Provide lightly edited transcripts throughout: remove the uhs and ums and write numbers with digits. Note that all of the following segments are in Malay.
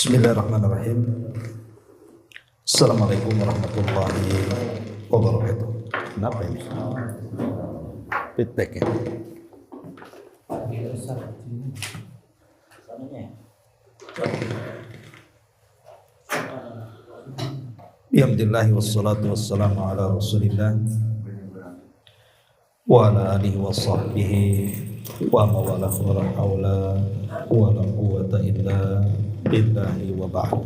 Bismillahirrahmanirrahim. Assalamualaikum warahmatullahi wabarakatuh. Kenapa ini? Feedback ya? Alhamdulillah wassalatu wassalamu ala rasulillah wa ala alihi wa sahbihi wa mawalah wa la hawla wa la quwwata illa billahi wa ba'd.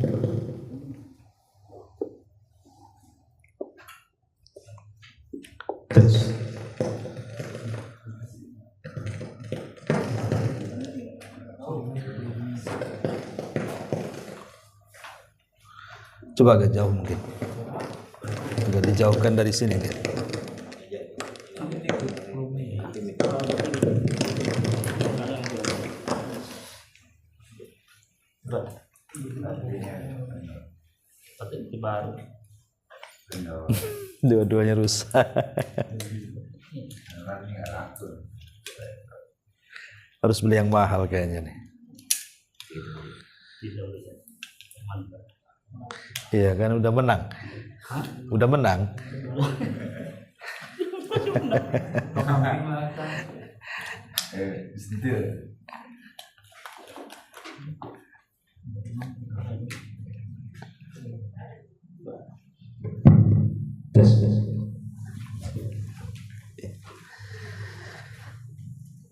Coba agak jauh mungkin. Agak dijauhkan dari sini kan. Dua-duanya rusak. Harus beli yang mahal kayaknya nih. Iya kan udah menang. Udah menang.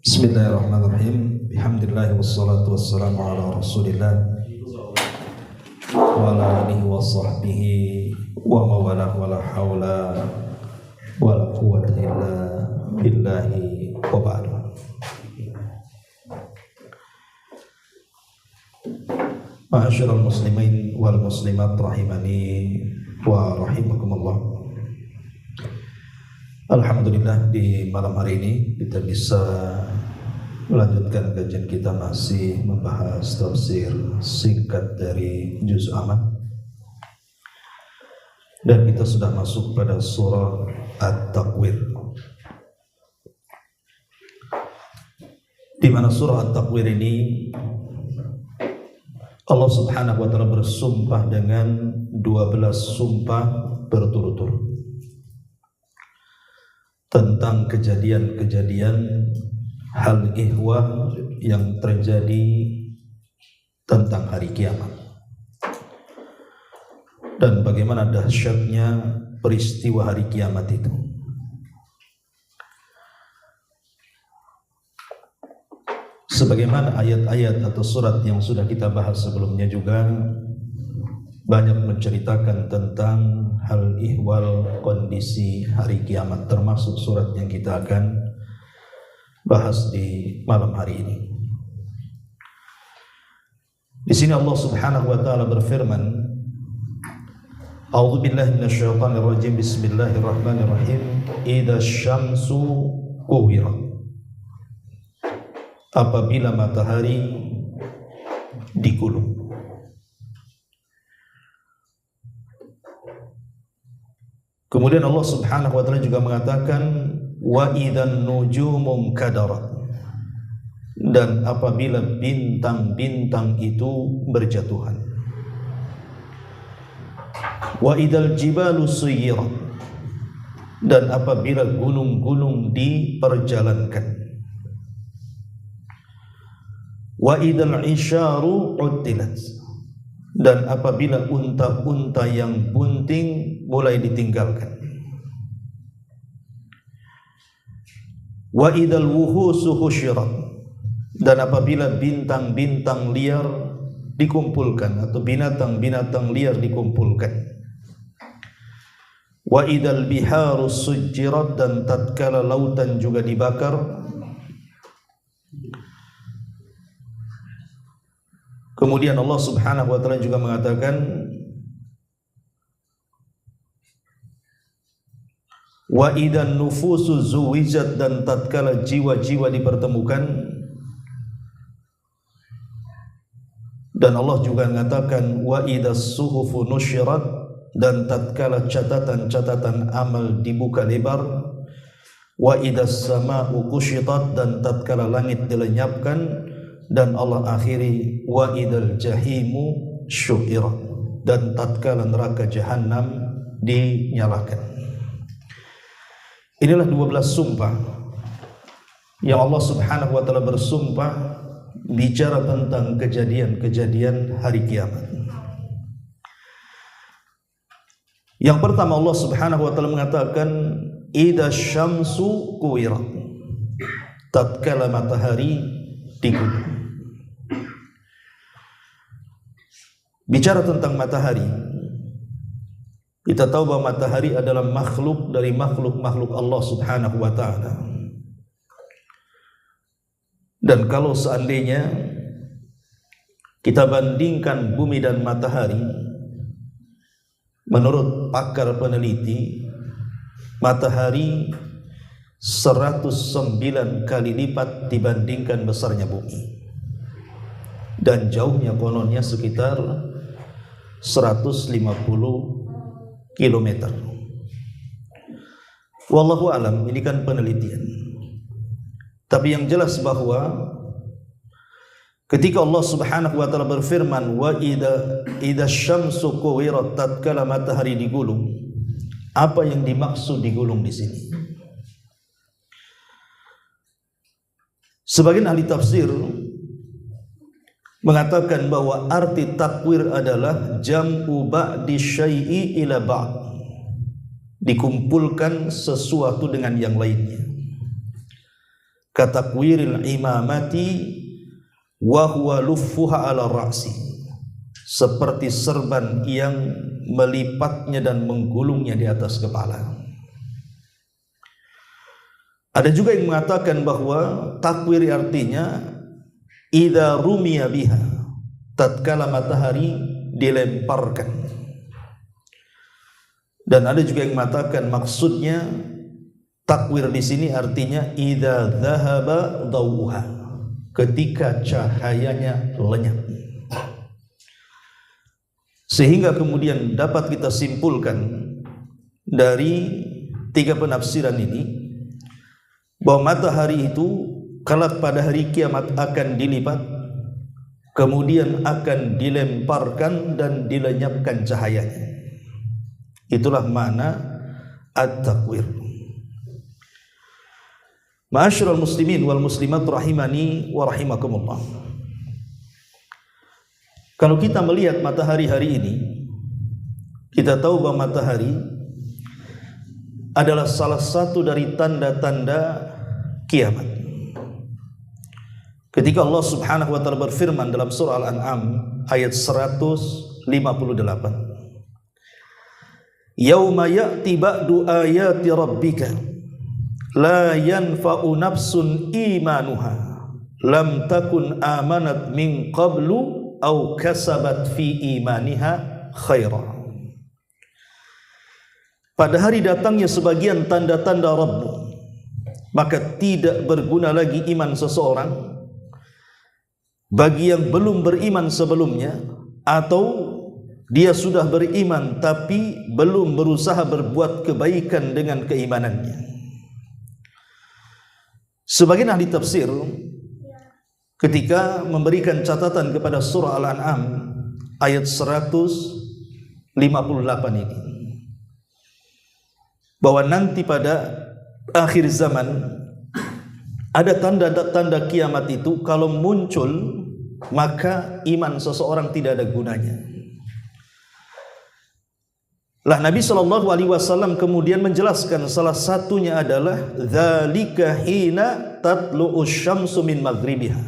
Bismillahirrahmanirrahim. Alhamdulillah wassalatu wassalamu ala rasulillah wa ala alihi wa sahbihi wa mawalah wa la hawla wa la quwwata illa billahi wa ba'd. Ma'asyiral muslimin wal muslimat rahimani wa rahimakumullah. Alhamdulillah di malam hari ini kita bisa melanjutkan kajian kita masih membahas tafsir singkat dari juz Aman, dan kita sudah masuk pada surah At-Takwir, di mana surah At-Takwir ini Allah Subhanahu wa taala bersumpah dengan 12 sumpah berturut-turut tentang kejadian-kejadian hal ihwal yang terjadi tentang hari kiamat, dan bagaimana dahsyatnya peristiwa hari kiamat itu. Sebagaimana ayat-ayat atau surat yang sudah kita bahas sebelumnya juga banyak menceritakan tentang hal ihwal kondisi hari kiamat, termasuk surat yang kita akan bahas di malam hari ini. Di sini Allah Subhanahu wa taala berfirman, A'udzu billahi minasyaitonir rajim. Bismillahirrahmanirrahim. Idza syamsu kuwirat. Apabila matahari digulung. Kemudian Allah Subhanahu wa taala juga mengatakan wa idzan nujumu kadarat, dan apabila bintang-bintang itu berjatuhan. Wa idzal jibalu suyirat, dan apabila gunung-gunung diperjalankan. Wa idzal isyaru uddilat, dan apabila unta-unta yang bunting mulai ditinggalkan. Wa idzal wuhusu husyirat, dan apabila bintang-bintang liar dikumpulkan atau binatang-binatang liar dikumpulkan. Wa idzal biharu sujjirat, dan tatkala lautan juga dibakar. Kemudian Allah Subhanahu wa taala juga mengatakan wa idzan nufusu zuwijat, dan tatkala jiwa-jiwa dipertemukan. Dan Allah juga mengatakan wa idzas suhufu nusyirat, dan tatkala catatan-catatan amal dibuka lebar. Wa idzas samaa'u kusyitat, dan tatkala langit dilenyapkan. Dan Allah akhiri wa idzal jahimu syu'irat, dan tatkala neraka jahanam dinyalakan. Inilah 12 sumpah yang Allah Subhanahu wa taala bersumpah bicara tentang kejadian-kejadian hari kiamat. Yang pertama, Allah Subhanahu wa taala mengatakan idza syamsu kuwirat, tatkala matahari digulung. Bicara tentang matahari, kita tahu bahwa matahari adalah makhluk dari makhluk-makhluk Allah Subhanahu wa taala. Dan kalau seandainya kita bandingkan bumi dan matahari, menurut pakar peneliti, matahari 109 kali lipat dibandingkan besarnya bumi, dan jauhnya kononnya sekitar 150 kilometer. Wallahu alam, ini kan penelitian. Tapi yang jelas bahwa ketika Allah Subhanahu wa taala berfirman wa idza syamsu kuwirat, tatkala matahari digulung, apa yang dimaksud digulung di sini? Sebagian ahli tafsir mengatakan bahwa arti takwir adalah jam'u ba'di syai'i ila ba'd, dikumpulkan sesuatu dengan yang lainnya. Katakwiril imamati wa huwa luffuha ala ra'si, seperti serban yang melipatnya dan menggulungnya di atas kepala. Ada juga yang mengatakan bahwa takwir artinya idza rumiya biha, tatkala matahari dilemparkan. Dan ada juga yang mengatakan maksudnya takwir di sini artinya idza dhahaba dawuha, ketika cahayanya lenyap. Sehingga kemudian dapat kita simpulkan dari tiga penafsiran ini bahwa matahari itu kelak pada hari kiamat akan dilipat, kemudian akan dilemparkan dan dilenyapkan cahayanya. Itulah makna at-takwir. Ma'asyiral muslimin wal muslimat rahimani wa rahimakumullah. Kalau kita melihat matahari hari ini, kita tahu bahwa matahari adalah salah satu dari tanda-tanda kiamat. Ketika Allah Subhanahu wa taala berfirman dalam surah Al-An'am ayat 158, yauma ya'ti ba'du ayati rabbika la yanfa'u nafsun imanuha lam takun amanat min qablu aw kasabat fi imaniha khaira. Pada hari datangnya sebagian tanda-tanda Rabb, maka tidak berguna lagi iman seseorang bagi yang belum beriman sebelumnya, atau dia sudah beriman tapi belum berusaha berbuat kebaikan dengan keimanannya. Sebagian ahli tafsir ketika memberikan catatan kepada surah Al-An'am ayat 158 ini, bahwa nanti pada akhir zaman ada tanda-tanda kiamat itu kalau muncul, maka iman seseorang tidak ada gunanya. Lah Nabi SAW kemudian menjelaskan salah satunya adalah dzalika hina tatlu'us syamsu min maghribiha.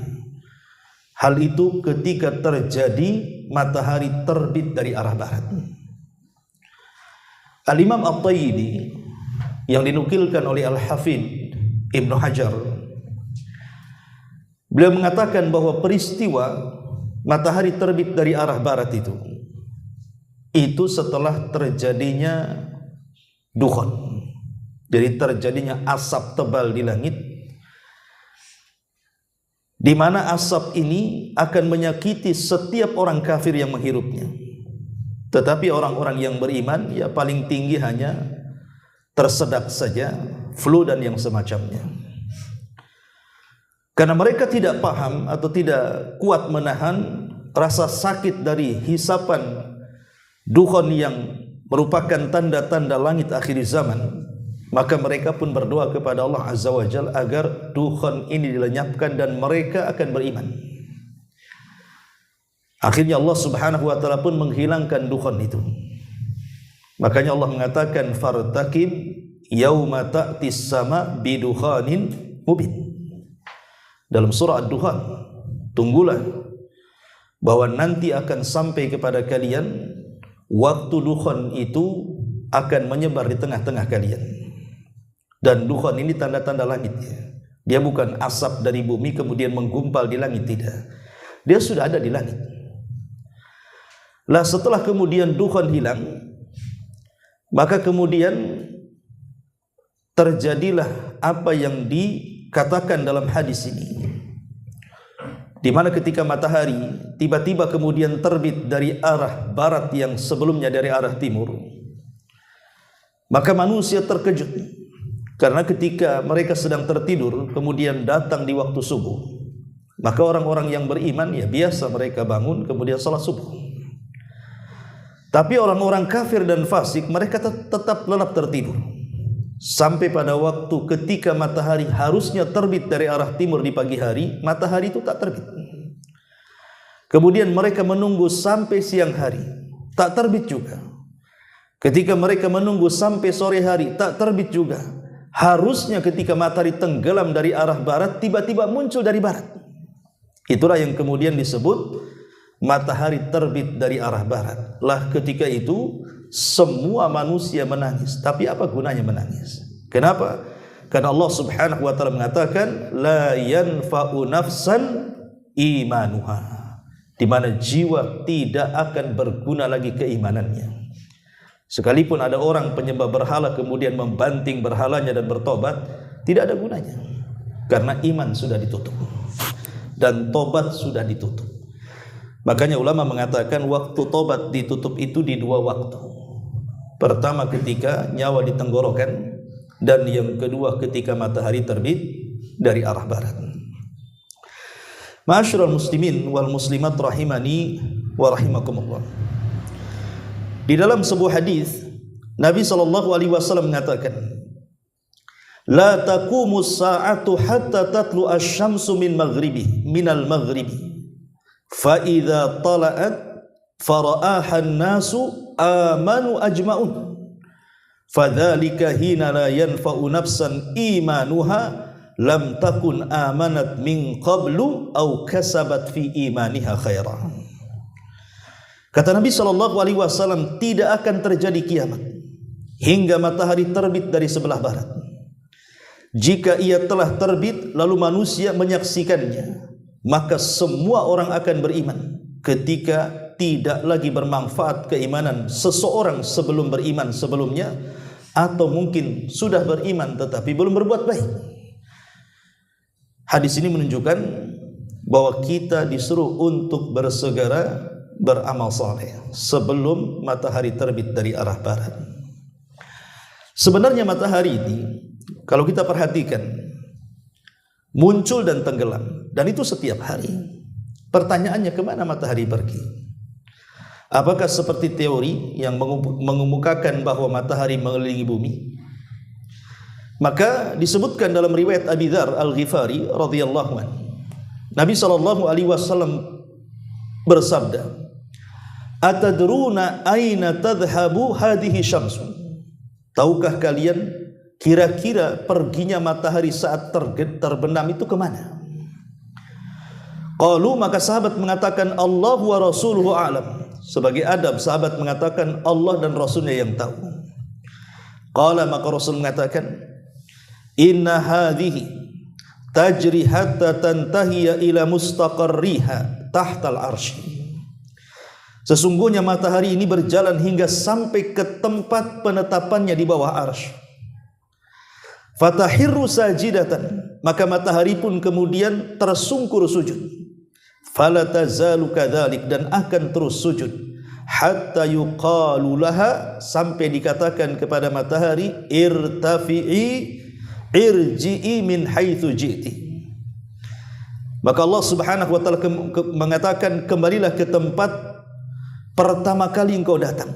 Hal itu ketika terjadi matahari terbit dari arah barat. Al-Imam At-Tayyidi yang dinukilkan oleh Al-Hafidh Ibnu Hajar, beliau mengatakan bahwa peristiwa matahari terbit dari arah barat itu setelah terjadinya dukhon, jadi terjadinya asap tebal di langit, di mana asap ini akan menyakiti setiap orang kafir yang menghirupnya. Tetapi orang-orang yang beriman, ya paling tinggi hanya tersedak saja, flu dan yang semacamnya. Karena mereka tidak paham atau tidak kuat menahan rasa sakit dari hisapan dukhon yang merupakan tanda-tanda langit akhir zaman, maka mereka pun berdoa kepada Allah Azza wa Jalla agar dukhon ini dilenyapkan dan mereka akan beriman. Akhirnya Allah Subhanahu wa taala pun menghilangkan dukhon itu. Makanya Allah mengatakan fartaqib yauma ta'tis sama bidukhanin mubin. Dalam surah Ad-Dukhan, tunggulah bahwa nanti akan sampai kepada kalian waktu dukhon itu akan menyebar di tengah-tengah kalian. Dan dukhon ini tanda-tanda langitnya. Dia bukan asap dari bumi kemudian menggumpal di langit, tidak. Dia sudah ada di langit. Lah setelah kemudian dukhon hilang, maka kemudian terjadilah apa yang dikatakan dalam hadis ini, di mana ketika matahari tiba-tiba kemudian terbit dari arah barat yang sebelumnya dari arah timur, maka manusia terkejut karena ketika mereka sedang tertidur kemudian datang di waktu subuh, maka orang-orang yang beriman ya biasa mereka bangun kemudian salat subuh. Tapi orang-orang kafir dan fasik mereka tetap lelap tertidur sampai pada waktu ketika matahari harusnya terbit dari arah timur di pagi hari, matahari itu tak terbit. Kemudian mereka menunggu sampai siang hari, tak terbit juga. Ketika mereka menunggu sampai sore hari, tak terbit juga. Harusnya ketika matahari tenggelam dari arah barat, tiba-tiba muncul dari barat. Itulah yang kemudian disebut matahari terbit dari arah barat. Lah ketika itu semua manusia menangis. Tapi apa gunanya menangis? Kenapa? Karena Allah Subhanahu wa taala mengatakan la yanfa'u nafsan imanuha, di mana jiwa tidak akan berguna lagi keimanannya. Sekalipun ada orang penyembah berhala kemudian membanting berhalanya dan bertobat, tidak ada gunanya. Karena iman sudah ditutup dan tobat sudah ditutup. Makanya ulama mengatakan waktu tobat ditutup itu di dua waktu. Pertama ketika nyawa di tenggorokan, dan yang kedua ketika matahari terbit dari arah barat. Ma'asyiral muslimin wal muslimat rahimani wa rahimakumullah. Di dalam sebuah hadis Nabi SAW mengatakan, la taqumus sa'atu hatta tatlu asy-syamsu minal maghribi. فَإِذَا طَلَعَتْ فَرَآهَا النَّاسُ آمَنُوا أَجْمَعُونَ فَذَلِكَ حِينَ لَا يَنْفَعُ نَفْسًا إِيمَانُهَا لَمْ تَكُنْ آمَنَتْ مِنْ قَبْلُ أَوْ كَسَبَتْ فِي إِيمَانِهَا خَيْرًا. Kata Nabi SAW, tidak akan terjadi kiamat hingga matahari terbit dari sebelah barat. Jika ia telah terbit lalu manusia menyaksikannya, maka semua orang akan beriman ketika tidak lagi bermanfaat keimanan seseorang sebelum beriman sebelumnya, atau mungkin sudah beriman tetapi belum berbuat baik. Hadis ini menunjukkan bahwa kita disuruh untuk bersegera beramal saleh sebelum matahari terbit dari arah barat. Sebenarnya matahari ini kalau kita perhatikan muncul dan tenggelam, dan itu setiap hari. Pertanyaannya, kemana matahari pergi? Apakah seperti teori yang mengemukakan bahwa matahari mengelilingi bumi? Maka disebutkan dalam riwayat Abi Dzar Al-Ghifari radhiyallahu anhu, Nabi SAW bersabda, atadruna aina tadhhabu hadhihi syamsu? Tahukah kalian kira-kira perginya matahari saat terbenam itu kemana? Qalu, maka sahabat mengatakan Allah wa rasuluhu a'lam. Sebagai adab sahabat mengatakan Allah dan Rasulnya yang tahu. Qala, maka Rasul mengatakan inna hadhihi tajri hatta tantahiya ila mustaqarriha tahtal arsy. Sesungguhnya matahari ini berjalan hingga sampai ke tempat penetapannya di bawah arsy. Fatahirru sajidatan, maka matahari pun kemudian tersungkur sujud. Fala tazalu kadzalik, dan akan terus sujud hatta yuqalu laha, sampai dikatakan kepada matahari irtafi'i irji'i min haitsu ji'ti. Maka Allah Subhanahu wa taala mengatakan, kembalilah ke tempat pertama kali engkau datang.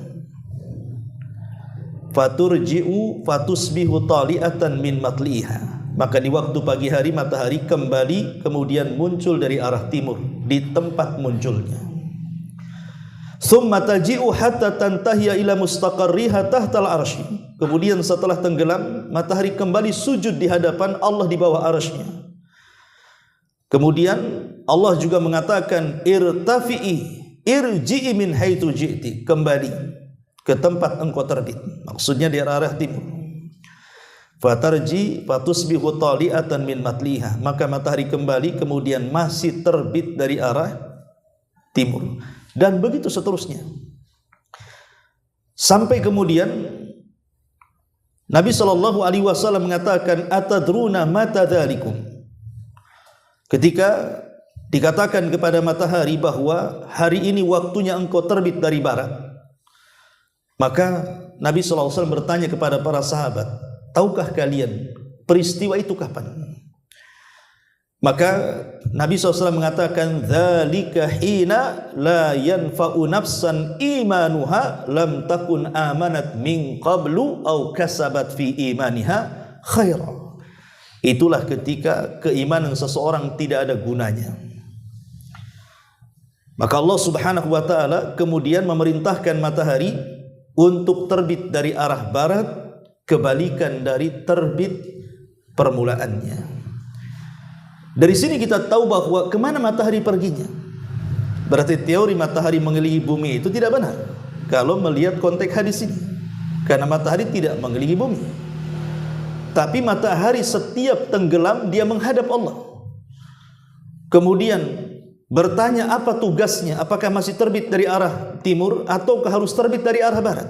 Faturji'u fatusbihu tali'atan min matliha. Maka di waktu pagi hari matahari kembali kemudian muncul dari arah timur di tempat munculnya. Tsumma taji'u hatta tantahiya ila mustaqarriha tahtal arsy. Kemudian setelah tenggelam matahari kembali sujud di hadapan Allah di bawah arsy-Nya. Kemudian Allah juga mengatakan, irtafi'i irji'i min haitsu ji'ti, kembali ke tempat engkau terbit, maksudnya di arah timur. Fatarji fatusbihu tali'atan min matliha, maka matahari kembali kemudian masih terbit dari arah timur, dan begitu seterusnya sampai kemudian Nabi SAW mengatakan, atadruna mata dzalikum, ketika dikatakan kepada matahari bahwa hari ini waktunya engkau terbit dari barat, maka Nabi SAW bertanya kepada para sahabat, tahukah kalian peristiwa itu kapan? Maka Nabi SAW mengatakan, dzalika hina la yanfa'u nafsan imanuha lam takun amanat min qablu au kasabat fi imaniha khaira. Itulah ketika keimanan seseorang tidak ada gunanya. Maka Allah Subhanahu wa taala kemudian memerintahkan matahari untuk terbit dari arah barat, kebalikan dari terbit permulaannya. Dari sini kita tahu bahwa kemana matahari perginya. Berarti teori matahari mengelilingi bumi itu tidak benar kalau melihat konteks hadis ini, karena matahari tidak mengelilingi bumi. Tapi matahari setiap tenggelam dia menghadap Allah, kemudian bertanya apa tugasnya, apakah masih terbit dari arah timur ataukah harus terbit dari arah barat.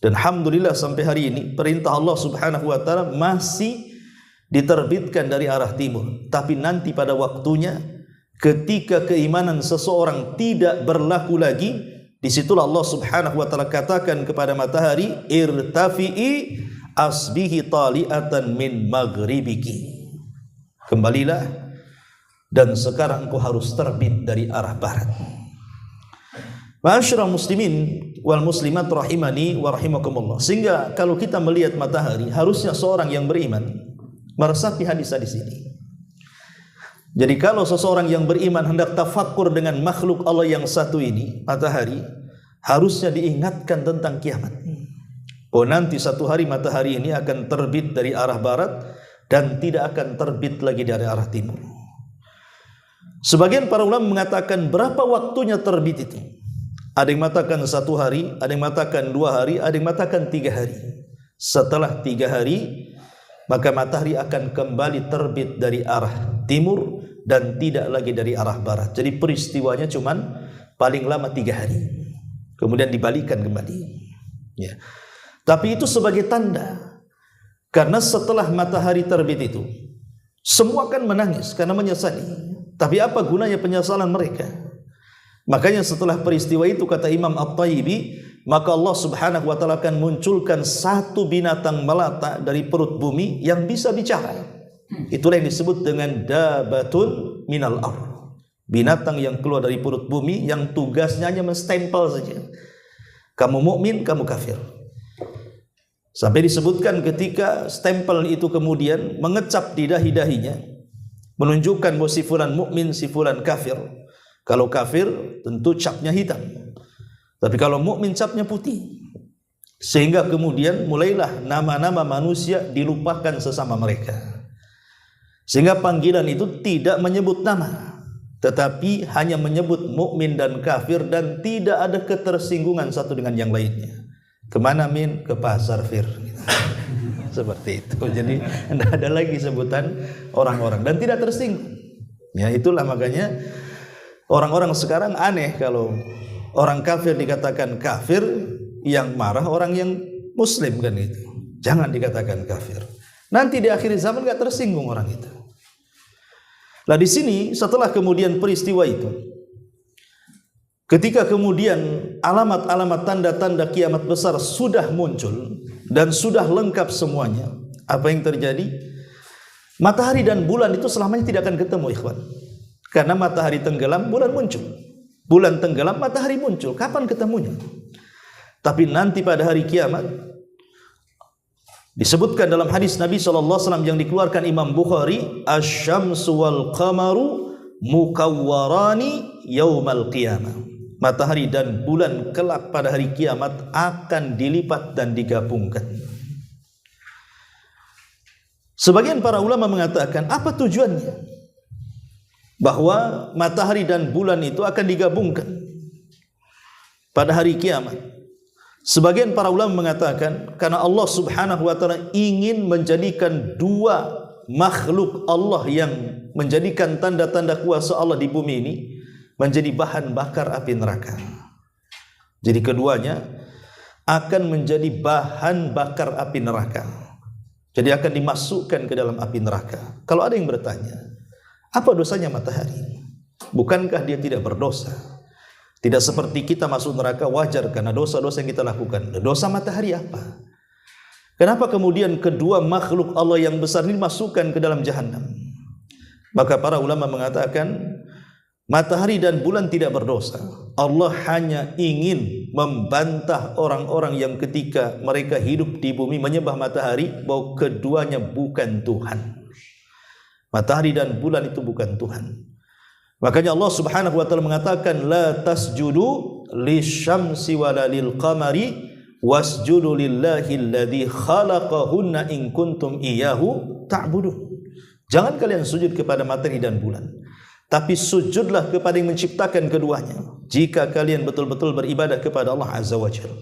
Dan alhamdulillah sampai hari ini perintah Allah Subhanahu wa taala masih diterbitkan dari arah timur. Tapi nanti pada waktunya ketika keimanan seseorang tidak berlaku lagi, disitulah Allah Subhanahu wa taala katakan kepada matahari, irtafi'i asbihi tali'atan min maghribiki, kembalilah dan sekarang engkau harus terbit dari arah barat. Ma'asyiral muslimin wal muslimat rahimani wa rahimakumullah. Sehingga kalau kita melihat matahari, harusnya seorang yang beriman meresapi hadis-hadis ini. Jadi kalau seseorang yang beriman hendak tafakkur dengan makhluk Allah yang satu ini, matahari, harusnya diingatkan tentang kiamat. Oh, nanti satu hari matahari ini akan terbit dari arah barat dan tidak akan terbit lagi dari arah timur. Sebagian para ulama mengatakan berapa waktunya terbit itu. Ada yang mengatakan 1 hari, ada yang mengatakan 2 hari, ada yang mengatakan 3 hari. Setelah 3 hari, maka matahari akan kembali terbit dari arah timur dan tidak lagi dari arah barat. Jadi peristiwanya cuman paling lama 3 hari, kemudian dibalikan kembali. Ya. Tapi itu sebagai tanda, karena setelah matahari terbit itu semua akan menangis karena menyesali. Tapi apa gunanya penyesalan mereka? Makanya setelah peristiwa itu, kata Imam At-Tayyibi, maka Allah Subhanahu wa taala akan munculkan satu binatang melata dari perut bumi yang bisa bicara. Itulah yang disebut dengan dabatun minal ardh. Binatang yang keluar dari perut bumi yang tugasnya hanya menstempel saja. Kamu mukmin, kamu kafir. Sampai disebutkan ketika stempel itu kemudian mengecap di dahi-dahinya, menunjukkan bahwa si fulan mukmin, si fulan kafir. Kalau kafir tentu capnya hitam, tapi kalau mukmin capnya putih. Sehingga kemudian mulailah nama-nama manusia dilupakan sesama mereka. Sehingga panggilan itu tidak menyebut nama, tetapi hanya menyebut mukmin dan kafir, dan tidak ada ketersinggungan satu dengan yang lainnya. Kemana min? Ke pasar fir. Seperti itu. Jadi tidak ada lagi sebutan orang-orang dan tidak tersinggung. Ya, itulah makanya orang-orang sekarang aneh kalau orang kafir dikatakan kafir, yang marah orang yang muslim kan itu. Jangan dikatakan kafir. Nanti di akhir zaman enggak tersinggung orang itu. Nah di sini setelah kemudian peristiwa itu, ketika kemudian alamat-alamat tanda-tanda kiamat besar sudah muncul dan sudah lengkap semuanya, apa yang terjadi? Matahari dan bulan itu selamanya tidak akan ketemu, ikhwan. Karena matahari tenggelam, bulan muncul. Bulan tenggelam, matahari muncul. Kapan ketemunya? Tapi nanti pada hari kiamat, disebutkan dalam hadis Nabi SAW yang dikeluarkan Imam Bukhari, asy-syamsu wal qamaru mukawwarani yaumal qiyamah. Matahari dan bulan kelak pada hari kiamat akan dilipat dan digabungkan. Sebagian para ulama mengatakan, apa tujuannya? Bahwa matahari dan bulan itu akan digabungkan pada hari kiamat. Sebagian para ulama mengatakan, karena Allah Subhanahu wa ta'ala ingin menjadikan dua makhluk Allah yang menjadikan tanda-tanda kuasa Allah di bumi ini menjadi bahan bakar api neraka. Jadi keduanya akan menjadi bahan bakar api neraka. Jadi akan dimasukkan ke dalam api neraka. Kalau ada yang bertanya, apa dosanya matahari? Bukankah dia tidak berdosa? Tidak seperti kita masuk neraka wajar karena dosa-dosa yang kita lakukan. Dosa matahari apa? Kenapa kemudian kedua makhluk Allah yang besar ini masukkan ke dalam jahanam? Maka para ulama mengatakan, matahari dan bulan tidak berdosa. Allah hanya ingin membantah orang-orang yang ketika mereka hidup di bumi menyembah matahari bahwa keduanya bukan Tuhan. Matahari dan bulan itu bukan Tuhan. Makanya Allah Subhanahu wa ta'ala mengatakan, la tasjudu lisyamsi wala lil qamari wasjudu lillahi alladhi khalaqahunna in kuntum iyyahu ta'budun. Jangan kalian sujud kepada matahari dan bulan, tapi sujudlah kepada yang menciptakan keduanya jika kalian betul-betul beribadah kepada Allah Azza wa Jalla.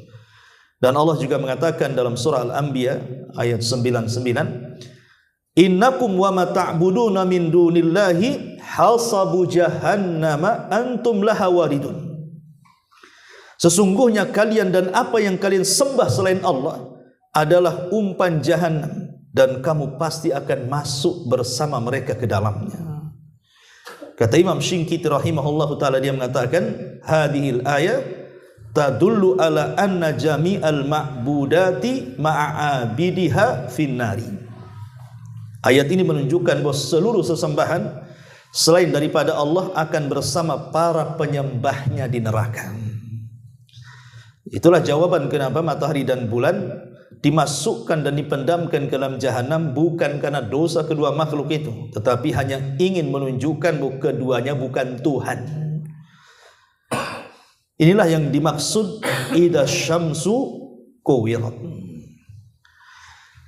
Dan Allah juga mengatakan dalam surah Al-Anbiya ayat 99, innakum wa ma ta'buduna min dunillahi hasabu jahannama antum laha waridun. Sesungguhnya kalian dan apa yang kalian sembah selain Allah adalah umpan jahannam dan kamu pasti akan masuk bersama mereka ke dalamnya. Kata Imam Shinqiti rahimahullahu ta'ala, dia mengatakan, hadhil ayat tadullu ala anna jami'al ma'budati ma'abidiha finnari. Ayat ini menunjukkan bahwa seluruh sesembahan selain daripada Allah akan bersama para penyembahnya di neraka. Itulah jawaban kenapa matahari dan bulan dimasukkan dan dipendamkan ke dalam jahanam, bukan karena dosa kedua makhluk itu, tetapi hanya ingin menunjukkan bahwa keduanya bukan Tuhan. Inilah yang dimaksud idza syamsu kuwirat.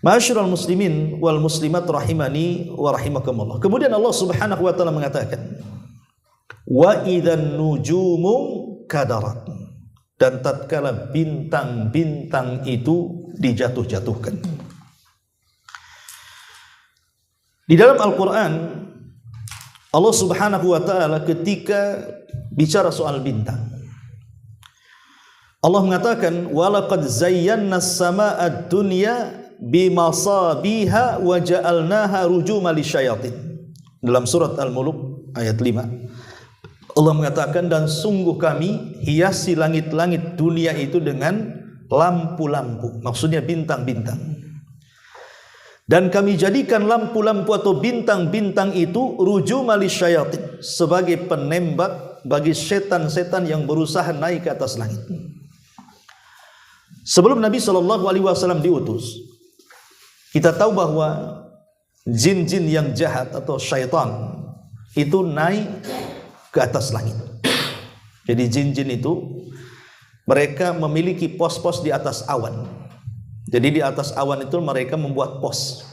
Ma'asyiral muslimin wal muslimat rahimani wa rahimakumullah. Kemudian Allah Subhanahu wa ta'ala mengatakan, wa idzan nujumu kadarat. Dan tatkala bintang-bintang itu dijatuh-jatuhkan. Di dalam Al-Quran, Allah Subhanahu wa ta'ala ketika bicara soal bintang, Allah mengatakan, walaqad zayyana as-samaa'a ad-dunya bimasabiha wa ja'alnaha rujuman lisyayatin. Dalam surat Al-Mulk ayat 5, Allah mengatakan, dan sungguh kami hiasi langit-langit dunia itu dengan lampu-lampu, maksudnya bintang-bintang. Dan kami jadikan lampu-lampu atau bintang-bintang itu rujuman lisyayatin, sebagai penembak bagi setan-setan yang berusaha naik ke atas langit. Sebelum Nabi SAW diutus, kita tahu bahwa jin-jin yang jahat atau syaitan itu naik ke atas langit. Jadi jin-jin itu mereka memiliki pos-pos di atas awan. Jadi di atas awan itu mereka membuat pos.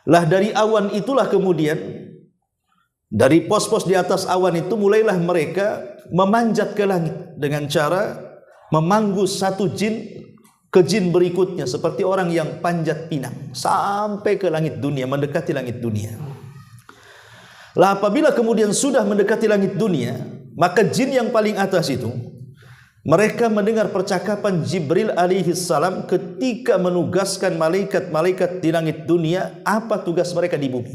Lah dari awan itulah kemudian, dari pos-pos di atas awan itu mulailah mereka memanjat ke langit dengan cara memanggu satu jin ke jin berikutnya, seperti orang yang panjat pinang sampai ke langit dunia, mendekati langit dunia. Lah apabila kemudian sudah mendekati langit dunia, maka jin yang paling atas itu, mereka mendengar percakapan Jibril alaihi salam ketika menugaskan malaikat-malaikat di langit dunia, apa tugas mereka di bumi.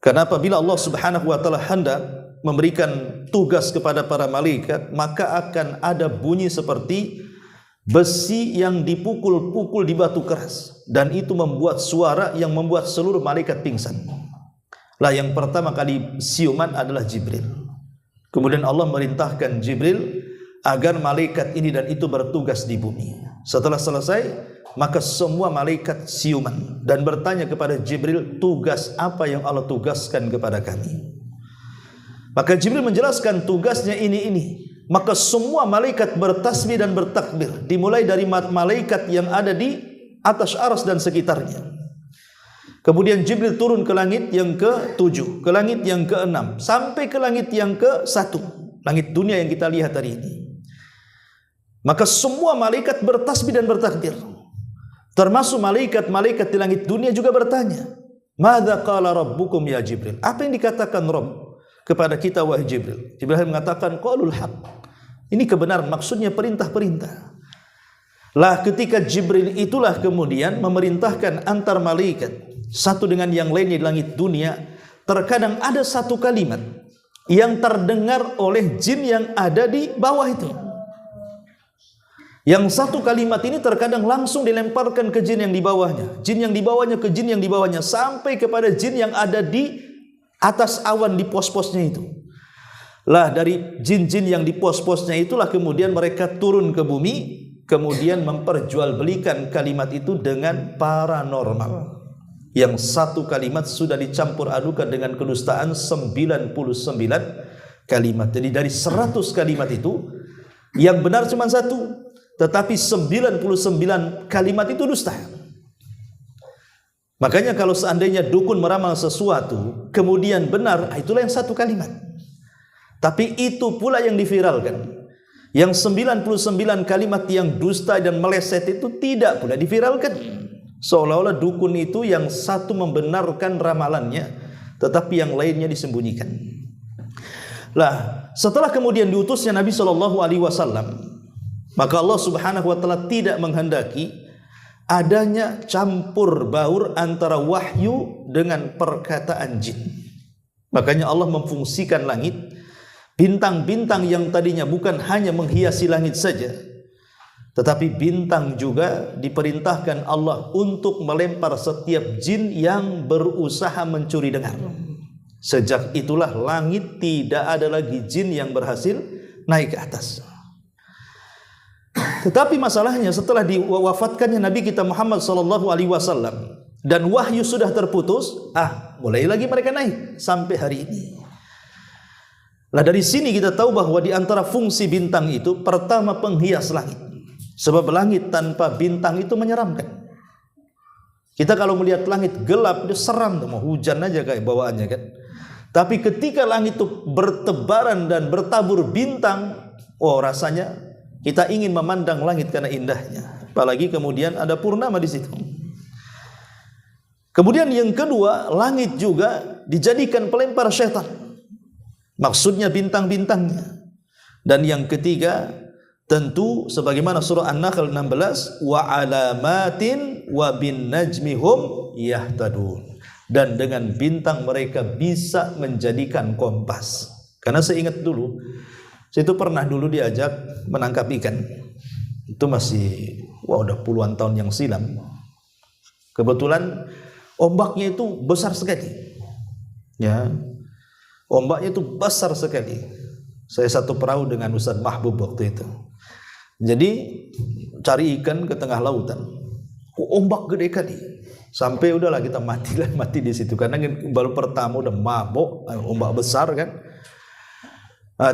Karena apabila Allah Subhanahu wa ta'ala hendak memberikan tugas kepada para malaikat, maka akan ada bunyi seperti besi yang dipukul-pukul di batu keras, dan itu membuat suara yang membuat seluruh malaikat pingsan. Lah yang pertama kali siuman adalah Jibril. Kemudian Allah merintahkan Jibril agar malaikat ini dan itu bertugas di bumi. Setelah selesai, maka semua malaikat siuman dan bertanya kepada Jibril, tugas apa yang Allah tugaskan kepada kami? Maka Jibril menjelaskan tugasnya ini. Maka semua malaikat bertasbih dan bertakbir, dimulai dari malaikat yang ada di atas arsy dan sekitarnya. Kemudian Jibril turun ke langit yang ke-7, ke langit yang ke-6, sampai ke langit yang ke-1, langit dunia yang kita lihat hari ini. Maka semua malaikat bertasbih dan bertakbir, termasuk malaikat-malaikat di langit dunia juga bertanya, "Madza qala rabbukum ya Jibril?" Apa yang dikatakan Rabb kepada kita wahai Jibril? Jibril mengatakan qaulul haq. Ini kebenaran, maksudnya perintah-perintah. Lah ketika Jibril itulah kemudian memerintahkan antar malaikat satu dengan yang lainnya di langit dunia, terkadang ada satu kalimat yang terdengar oleh jin yang ada di bawah itu. Yang satu kalimat ini terkadang langsung dilemparkan ke jin yang di bawahnya, jin yang di bawahnya ke jin yang di bawahnya, sampai kepada jin yang ada di atas awan di pos-posnya itu. Lah dari jin-jin yang di pos-posnya itulah kemudian mereka turun ke bumi, kemudian memperjualbelikan kalimat itu dengan paranormal. Yang satu kalimat sudah dicampur adukan dengan kedustaan 99 kalimat. Jadi dari 100 kalimat itu yang benar cuma satu, tetapi 99 kalimat itu dusta. Makanya kalau seandainya dukun meramal sesuatu kemudian benar, itulah yang satu kalimat. Tapi itu pula yang diviralkan. Yang 99 kalimat yang dusta dan meleset itu tidak pula diviralkan. Seolah-olah dukun itu yang satu membenarkan ramalannya, tetapi yang lainnya disembunyikan. Lah, setelah kemudian diutusnya Nabi SAW, maka Allah Subhanahu wa taala tidak menghendaki adanya campur baur antara wahyu dengan perkataan jin. Makanya Allah memfungsikan langit, bintang-bintang yang tadinya bukan hanya menghiasi langit saja, tetapi bintang juga diperintahkan Allah untuk melempar setiap jin yang berusaha mencuri dengar. Sejak itulah langit tidak ada lagi jin yang berhasil naik ke atas. Tetapi masalahnya setelah diwafatkannya Nabi kita Muhammad SAW dan wahyu sudah terputus, mulai lagi mereka naik sampai hari ini. Nah dari sini kita tahu bahwa di antara fungsi bintang itu pertama penghias langit. Sebab langit tanpa bintang itu menyeramkan. Kita kalau melihat langit gelap itu seram, mau hujan aja kayak bawaannya kan. Tapi ketika langit itu bertebaran dan bertabur bintang, rasanya kita ingin memandang langit karena indahnya. Apalagi kemudian ada purnama di situ. Kemudian yang kedua, langit juga dijadikan pelempar syaitan. Maksudnya bintang-bintangnya. Dan yang ketiga, tentu sebagaimana surah An-Nahl 16, wa alamatin wa bin najmi hum yahtadun. Dan dengan bintang mereka bisa menjadikan kompas. Karena saya ingat dulu, saya itu pernah dulu diajak menangkap ikan. Itu masih udah puluhan tahun yang silam. Kebetulan ombaknya itu besar sekali. Ya. Ombaknya itu besar sekali. Saya satu perahu dengan Ustaz Mahbub waktu itu. Jadi cari ikan ke tengah lautan. Ombak gede kali. Sampai udahlah kita mati di situ karena baru pertama udah mabok, ombak besar kan.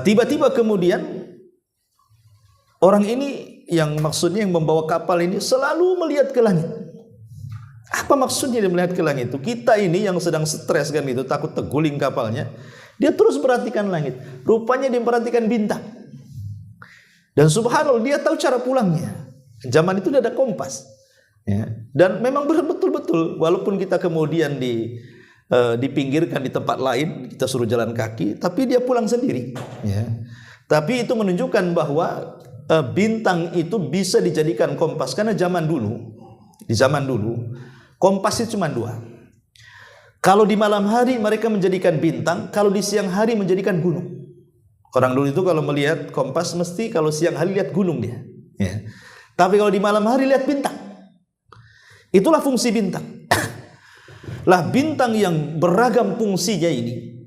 Tiba-tiba kemudian orang ini yang maksudnya yang membawa kapal ini selalu melihat ke langit. Apa maksudnya dia melihat ke langit itu? Kita ini yang sedang stres kan itu, takut terguling kapalnya. Dia terus perhatikan langit. Rupanya dia perhatikan bintang. Dan subhanallah dia tahu cara pulangnya. Zaman itu tidak ada kompas. Ya. Dan memang betul-betul walaupun kita kemudian dipinggirkan di tempat lain, kita suruh jalan kaki, tapi dia pulang sendiri. Ya. Tapi itu menunjukkan bahwa bintang itu bisa dijadikan kompas. Karena di zaman dulu kompas itu cuma dua. Kalau di malam hari mereka menjadikan bintang, kalau di siang hari menjadikan gunung. Orang dulu itu kalau melihat kompas mesti kalau siang hari lihat gunung dia. Ya. Tapi kalau di malam hari lihat bintang. Itulah fungsi bintang. Lah bintang yang beragam fungsinya ini,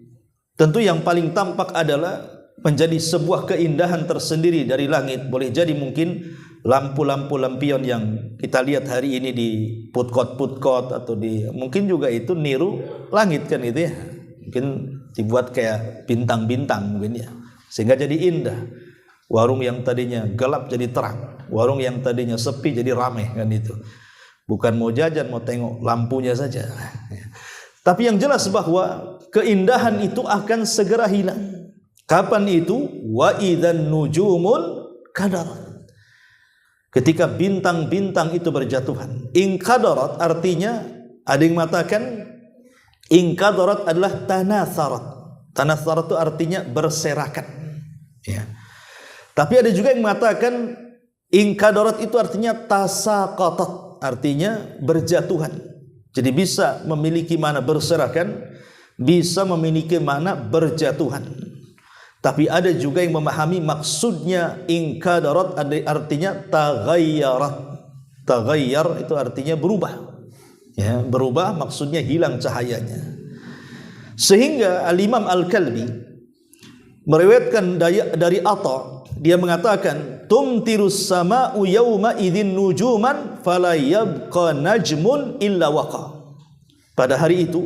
tentu yang paling tampak adalah menjadi sebuah keindahan tersendiri dari langit. Boleh jadi mungkin lampu-lampu lampion yang kita lihat hari ini di putkot atau mungkin juga itu niru langit kan itu ya. Mungkin dibuat kayak bintang-bintang mungkin ya. Sehingga jadi indah. Warung yang tadinya gelap jadi terang. Warung yang tadinya sepi jadi ramai kan itu. Bukan mau jajan, mau tengok lampunya saja. Tapi yang jelas bahwa keindahan itu akan segera hilang. Kapan itu? Wa idzan nujumun kadarat. Ketika bintang-bintang itu berjatuhan. Inkadarat artinya, ada yang mengatakan inkadarat adalah tanatharat. Tanatharat itu artinya berserakan. Ya. Tapi ada juga yang mengatakan inkadarat itu artinya tasaqatat, artinya berjatuhan. Jadi bisa memiliki makna berserakan, bisa memiliki makna berjatuhan. Tapi ada juga yang memahami maksudnya inkadarat artinya taghayyarat. Taghayyar itu artinya berubah. Ya, berubah maksudnya hilang cahayanya. Sehingga Al-Imam Al-Kalbi meriwayatkan dari Atha, dia mengatakan tumtirus sama'u yawma idzin nujuman fala yabqa najmun illa waqa. Pada hari itu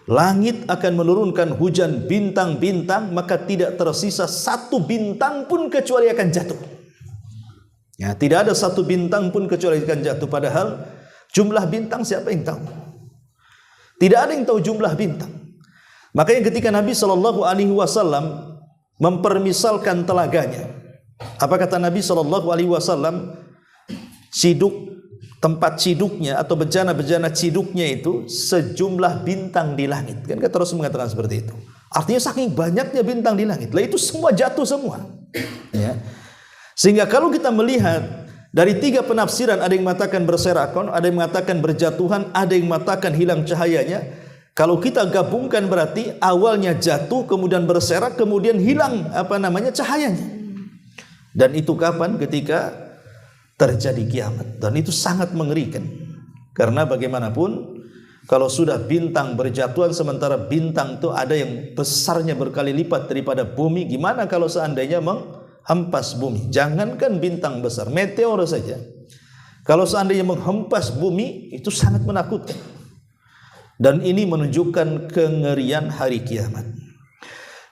langit akan menurunkan hujan bintang-bintang, maka tidak tersisa satu bintang pun kecuali akan jatuh. Ya, tidak ada satu bintang pun kecuali akan jatuh. Padahal jumlah bintang siapa yang tahu? Tidak ada yang tahu jumlah bintang. Makanya ketika Nabi SAW mempermisalkan telaganya, apa kata Nabi SAW? Tempat ciduknya atau bejana-bejana ciduknya itu sejumlah bintang di langit. Kan kata Rasul mengatakan seperti itu. Artinya saking banyaknya bintang di langit, lah itu semua jatuh semua. Ya. Sehingga kalau kita melihat dari tiga penafsiran, ada yang mengatakan berserakan, ada yang mengatakan berjatuhan, ada yang mengatakan hilang cahayanya. Kalau kita gabungkan berarti awalnya jatuh, kemudian berserak, kemudian hilang cahayanya. Dan itu kapan? Ketika terjadi kiamat. Dan itu sangat mengerikan. Karena bagaimanapun kalau sudah bintang berjatuhan, sementara bintang itu ada yang besarnya berkali lipat daripada bumi, gimana kalau seandainya menghempas bumi? Jangankan bintang besar, meteor saja, kalau seandainya menghempas bumi, itu sangat menakutkan. Dan ini menunjukkan kengerian hari kiamat.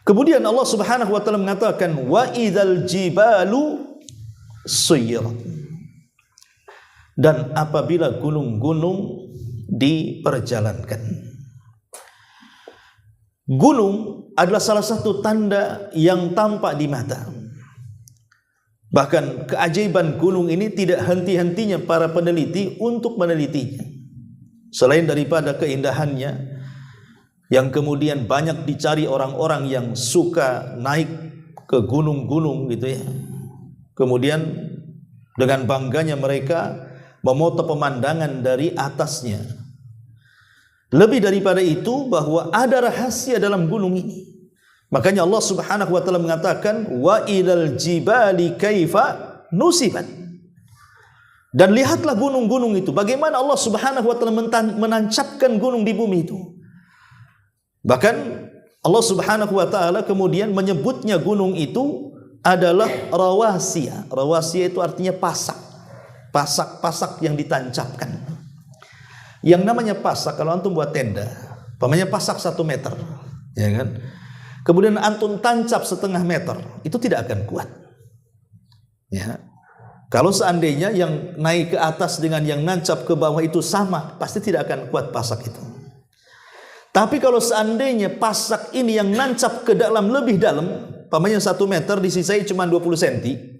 Kemudian Allah Subhanahu wa taala mengatakan wa idzal jibalu suyirat. Dan apabila gunung-gunung diperjalankan. Gunung adalah salah satu tanda yang tampak di mata. Bahkan keajaiban gunung ini tidak henti-hentinya para peneliti untuk menelitinya. Selain daripada keindahannya yang kemudian banyak dicari orang-orang yang suka naik ke gunung-gunung gitu ya. Kemudian dengan bangganya mereka memoto pemandangan dari atasnya. Lebih daripada itu, bahwa ada rahasia dalam gunung ini. Makanya Allah Subhanahu wa taala mengatakan wa ilal jibali kaifa nusibat. Dan lihatlah gunung-gunung itu, bagaimana Allah Subhanahu wa taala menancapkan gunung di bumi itu. Bahkan Allah Subhanahu wa taala kemudian menyebutnya gunung itu adalah rawasiya. Rawasiya itu artinya pasak. Pasak-pasak yang ditancapkan. Yang namanya pasak, kalau antum buat tenda, pamannya pasak 1 meter, ya kan? Kemudian antum tancap 1/2 meter, itu tidak akan kuat. Ya. Kalau seandainya yang naik ke atas dengan yang nancap ke bawah itu sama, pasti tidak akan kuat pasak itu. Tapi kalau seandainya pasak ini yang nancap ke dalam lebih dalam, pamannya 1 meter disisai cuma 20 cm.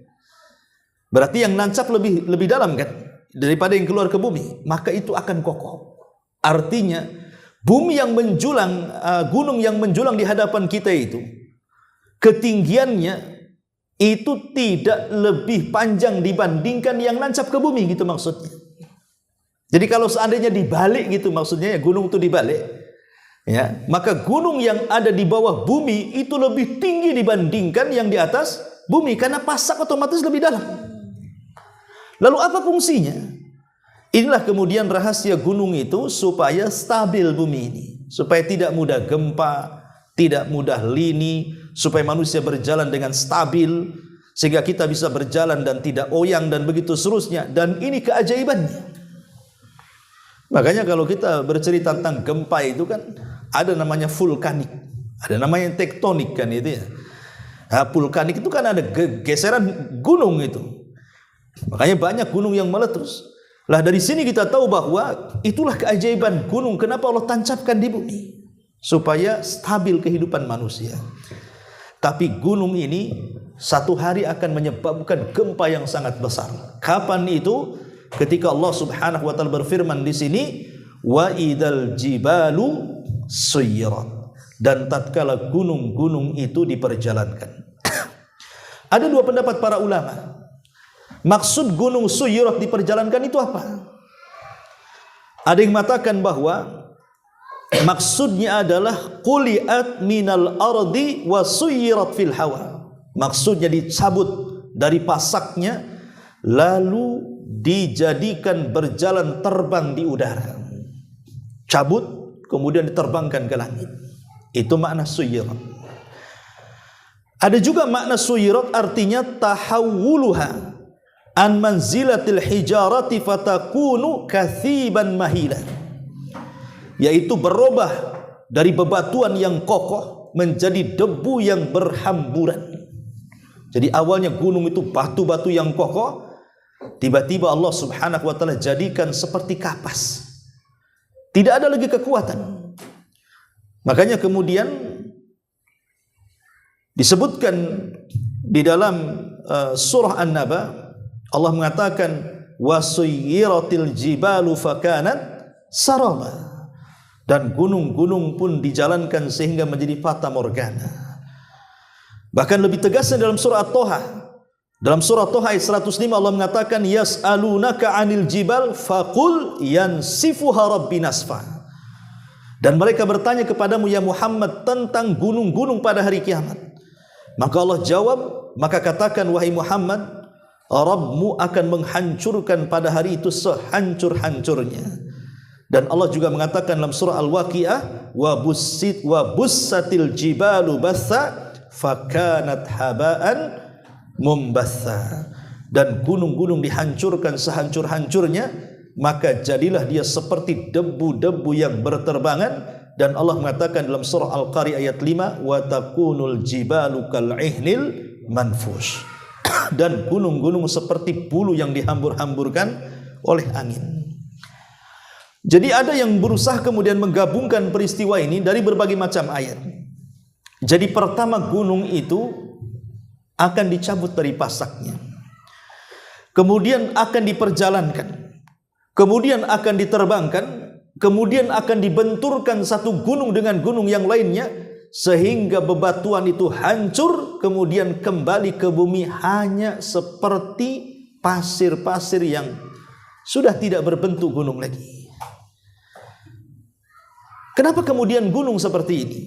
Berarti yang nancap lebih dalam kan daripada yang keluar ke bumi, maka itu akan kokoh. Artinya bumi yang menjulang, gunung yang menjulang di hadapan kita itu, ketinggiannya itu tidak lebih panjang dibandingkan yang nancap ke bumi gitu maksudnya. Jadi kalau seandainya dibalik gitu maksudnya, ya gunung itu dibalik, ya, maka gunung yang ada di bawah bumi itu lebih tinggi dibandingkan yang di atas bumi, karena pasak otomatis lebih dalam. Lalu apa fungsinya? Inilah kemudian rahasia gunung itu, supaya stabil bumi ini, supaya tidak mudah gempa, tidak mudah lini, supaya manusia berjalan dengan stabil, sehingga kita bisa berjalan dan tidak oyang dan begitu seterusnya. Dan ini keajaibannya. Makanya kalau kita bercerita tentang gempa itu kan ada namanya vulkanik, ada namanya tektonik kan itu ya. Nah, vulkanik itu kan ada geseran gunung itu. Makanya banyak gunung yang meletus. Lah dari sini kita tahu bahwa itulah keajaiban gunung. Kenapa Allah tancapkan di bumi? Supaya stabil kehidupan manusia. Tapi gunung ini satu hari akan menyebabkan gempa yang sangat besar. Kapan itu? Ketika Allah Subhanahu wa taala berfirman di sini, wa idal jibalu suyirat, dan tatkala gunung-gunung itu diperjalankan. Ada dua pendapat para ulama. Maksud gunung suyirat diperjalankan itu apa? Ada yang mengatakan bahwa maksudnya adalah quliat minal ardi wa suyirat fil hawa. Maksudnya dicabut dari pasaknya lalu dijadikan berjalan terbang di udara. Cabut kemudian diterbangkan ke langit. Itu makna suyirat. Ada juga makna suyirat artinya tahawuluha an manzilatil hijarati fatakunu kathiban mahila, yaitu berubah dari bebatuan yang kokoh menjadi debu yang berhamburan. Jadi awalnya gunung itu batu-batu yang kokoh, tiba-tiba Allah Subhanahu wa taala jadikan seperti kapas. Tidak ada lagi kekuatan. Makanya kemudian disebutkan di dalam surah An-Naba, Allah mengatakan wasuyiratil jibalu fakanat saraba, dan gunung-gunung pun dijalankan sehingga menjadi fata morgana. Bahkan lebih tegasnya dalam surah At-Toha, dalam surah Toha ayat 105 Allah mengatakan yas'alunaka 'anil jibal faqul yansifuha rabbi nasfa. Dan mereka bertanya kepadamu ya Muhammad tentang gunung-gunung pada hari kiamat. Maka Allah jawab, maka katakan wahai Muhammad, Rabbmu akan menghancurkan pada hari itu sehancur-hancurnya. Dan Allah juga mengatakan dalam surah Al-Waqiah wa bussatil jibalu bassa fakanat haba'an membatha, dan gunung-gunung dihancurkan sehancur-hancurnya, maka jadilah dia seperti debu-debu yang berterbangan. Dan Allah mengatakan dalam surah Al-Qari ayat 5 wa takunul jibalu kal'ihnil manfush, dan gunung-gunung seperti bulu yang dihambur-hamburkan oleh angin. Jadi ada yang berusaha kemudian menggabungkan peristiwa ini dari berbagai macam ayat. Jadi pertama gunung itu akan dicabut dari pasaknya, kemudian akan diperjalankan, kemudian akan diterbangkan, kemudian akan dibenturkan satu gunung dengan gunung yang lainnya, sehingga bebatuan itu hancur, kemudian kembali ke bumi hanya seperti pasir-pasir yang sudah tidak berbentuk gunung lagi. Kenapa kemudian gunung seperti ini?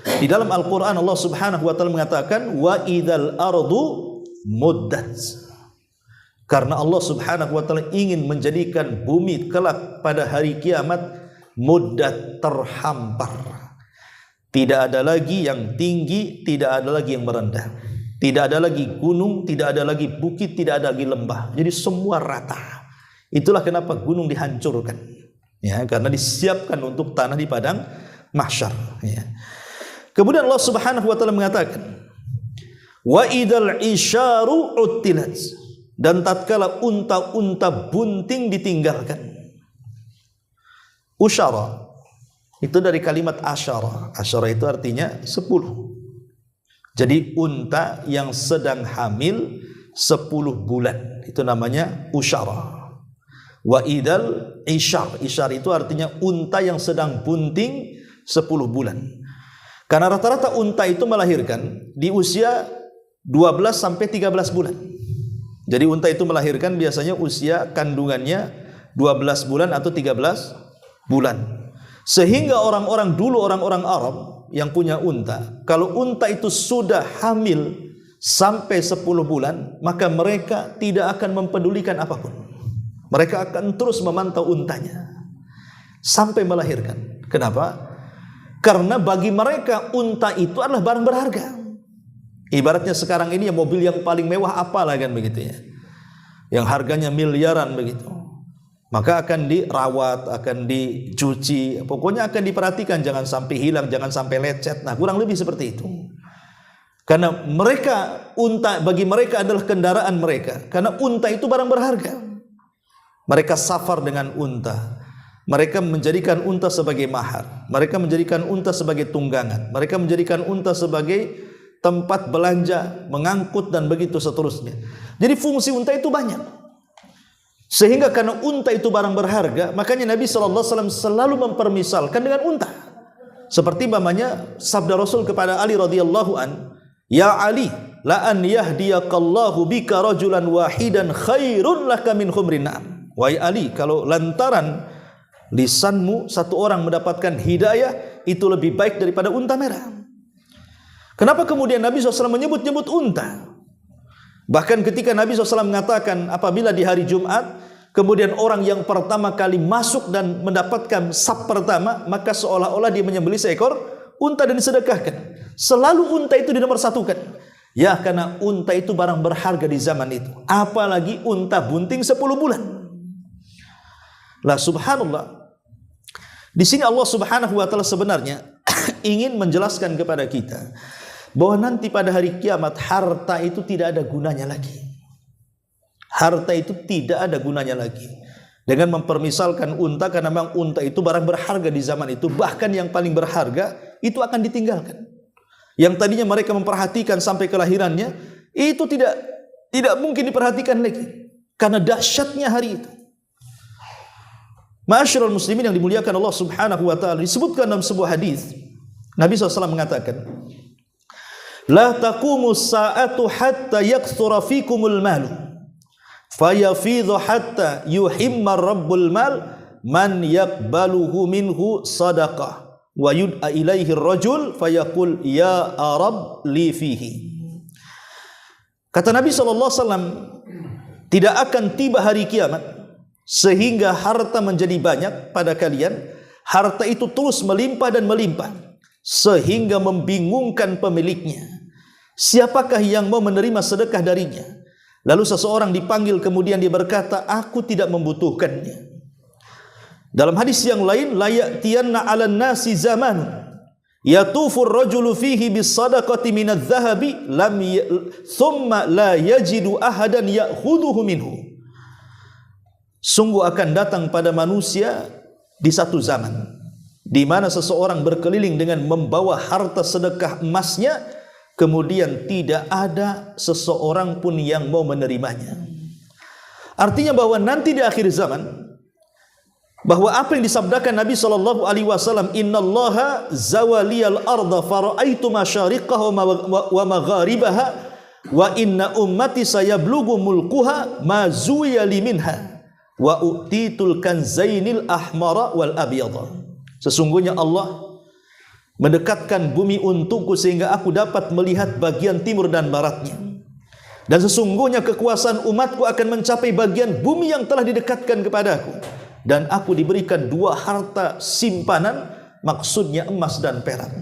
Di dalam Al-Quran Allah Subhanahu wa taala mengatakan wa idzal ardu muddat, karena Allah Subhanahu wa taala ingin menjadikan bumi kelak pada hari kiamat muddat, terhampar. Tidak ada lagi yang tinggi, tidak ada lagi yang merendah, tidak ada lagi gunung, tidak ada lagi bukit, tidak ada lagi lembah. Jadi semua rata. Itulah kenapa gunung dihancurkan, ya, karena disiapkan untuk tanah di padang mahsyar, ya. Kemudian Allah Subhanahu wa taala mengatakan wa idzal isyaru uttilat, dan tatkala unta-unta bunting ditinggalkan. Usyara itu dari kalimat asyara. Asyara itu artinya 10. Jadi unta yang sedang hamil 10 bulan itu namanya usyara. Wa idzal isyar, isyar itu artinya unta yang sedang bunting 10 bulan. Karena rata-rata unta itu melahirkan di usia 12 sampai 13 bulan. Jadi unta itu melahirkan biasanya usia kandungannya 12 bulan atau 13 bulan. Sehingga orang-orang dulu, orang-orang Arab yang punya unta, kalau unta itu sudah hamil sampai 10 bulan, maka mereka tidak akan mempedulikan apapun. Mereka akan terus memantau untanya sampai melahirkan. Kenapa? Karena bagi mereka unta itu adalah barang berharga. Ibaratnya sekarang ini ya mobil yang paling mewah apalah kan begitu ya, yang harganya miliaran begitu. Maka akan dirawat, akan dicuci, pokoknya akan diperhatikan jangan sampai hilang, jangan sampai lecet. Nah, kurang lebih seperti itu. Karena mereka, unta bagi mereka adalah kendaraan mereka. Karena unta itu barang berharga. Mereka safar dengan unta. Mereka menjadikan unta sebagai mahar. Mereka menjadikan unta sebagai tunggangan. Mereka menjadikan unta sebagai tempat belanja, mengangkut dan begitu seterusnya. Jadi fungsi unta itu banyak. Sehingga karena unta itu barang berharga, makanya Nabi SAW selalu mempermisalkan dengan unta. Seperti namanya sabda Rasul kepada Ali radhiyallahu an, "Ya Ali, la an yahdiyakallahu bika rajulan wahidan khairun laka min humrin na'am." Wahai Ali, kalau lantaran lisanmu satu orang mendapatkan hidayah, itu lebih baik daripada unta merah. Kenapa kemudian Nabi SAW menyebut-nyebut unta? Bahkan ketika Nabi SAW mengatakan apabila di hari Jumat kemudian orang yang pertama kali masuk dan mendapatkan saf pertama, maka seolah-olah dia menyembelih seekor unta dan disedekahkan. Selalu unta itu dinomorsatukan. Ya, karena unta itu barang berharga di zaman itu. Apalagi unta bunting 10 bulan. Lah subhanallah. Di sini Allah Subhanahu wa taala sebenarnya ingin menjelaskan kepada kita bahwa nanti pada hari kiamat harta itu tidak ada gunanya lagi. Harta itu tidak ada gunanya lagi. Dengan mempermisalkan unta, karena memang unta itu barang berharga di zaman itu. Bahkan yang paling berharga itu akan ditinggalkan. Yang tadinya mereka memperhatikan sampai kelahirannya, itu tidak mungkin diperhatikan lagi. Karena dahsyatnya hari itu. Ma'asyiral muslimin yang dimuliakan Allah Subhanahu wa taala, disebutkan dalam sebuah hadis, Nabi SAW mengatakan, "La taqumu sa'atu hatta yakthura fikumul malu, fayafidhu hatta yuhimma rabbul mal man yakbaluhu minhu sadaqah wa yud'a ilaihi rajul fayaqul ya arab li fihi." Kata Nabi SAW, tidak akan tiba hari kiamat sehingga harta menjadi banyak pada kalian, harta itu terus melimpah dan melimpah sehingga membingungkan pemiliknya. Siapakah yang mau menerima sedekah darinya? Lalu seseorang dipanggil, kemudian dia berkata, aku tidak membutuhkannya. Dalam hadis yang lain, la ya'tiyanna 'alan nasi zaman yatufur rajulu fihi bis sadaqati minadh dhahabi lam thumma la yajidu ahadan ya'khudhuhu minhu. Sungguh akan datang pada manusia di satu zaman di mana seseorang berkeliling dengan membawa harta sedekah emasnya, kemudian tidak ada seseorang pun yang mau menerimanya. Artinya bahwa nanti di akhir zaman, bahwa apa yang disabdakan Nabi SAW, innallaha zawaliyal arda fara'aitu masyariqaha wa magharibaha wa inna ummati sayablugu mulkuha ma zuwiyali minha wa utitul kanzainil ahmara wal abyadha. Sesungguhnya Allah mendekatkan bumi untukku sehingga aku dapat melihat bagian timur dan baratnya. Dan sesungguhnya kekuasaan umatku akan mencapai bagian bumi yang telah didekatkan kepadaku. Dan aku diberikan dua harta simpanan, maksudnya emas dan perak.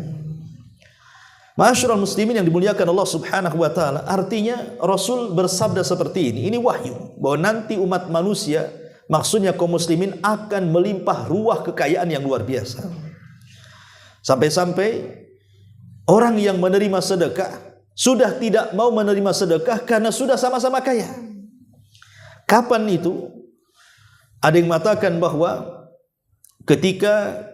Ma'asyiral muslimin yang dimuliakan Allah Subhanahu wa taala, artinya Rasul bersabda seperti ini wahyu, bahwa nanti umat manusia, maksudnya kaum muslimin, akan melimpah ruah kekayaan yang luar biasa. Sampai-sampai orang yang menerima sedekah sudah tidak mau menerima sedekah karena sudah sama-sama kaya. Kapan itu? Ada yang mengatakan bahwa ketika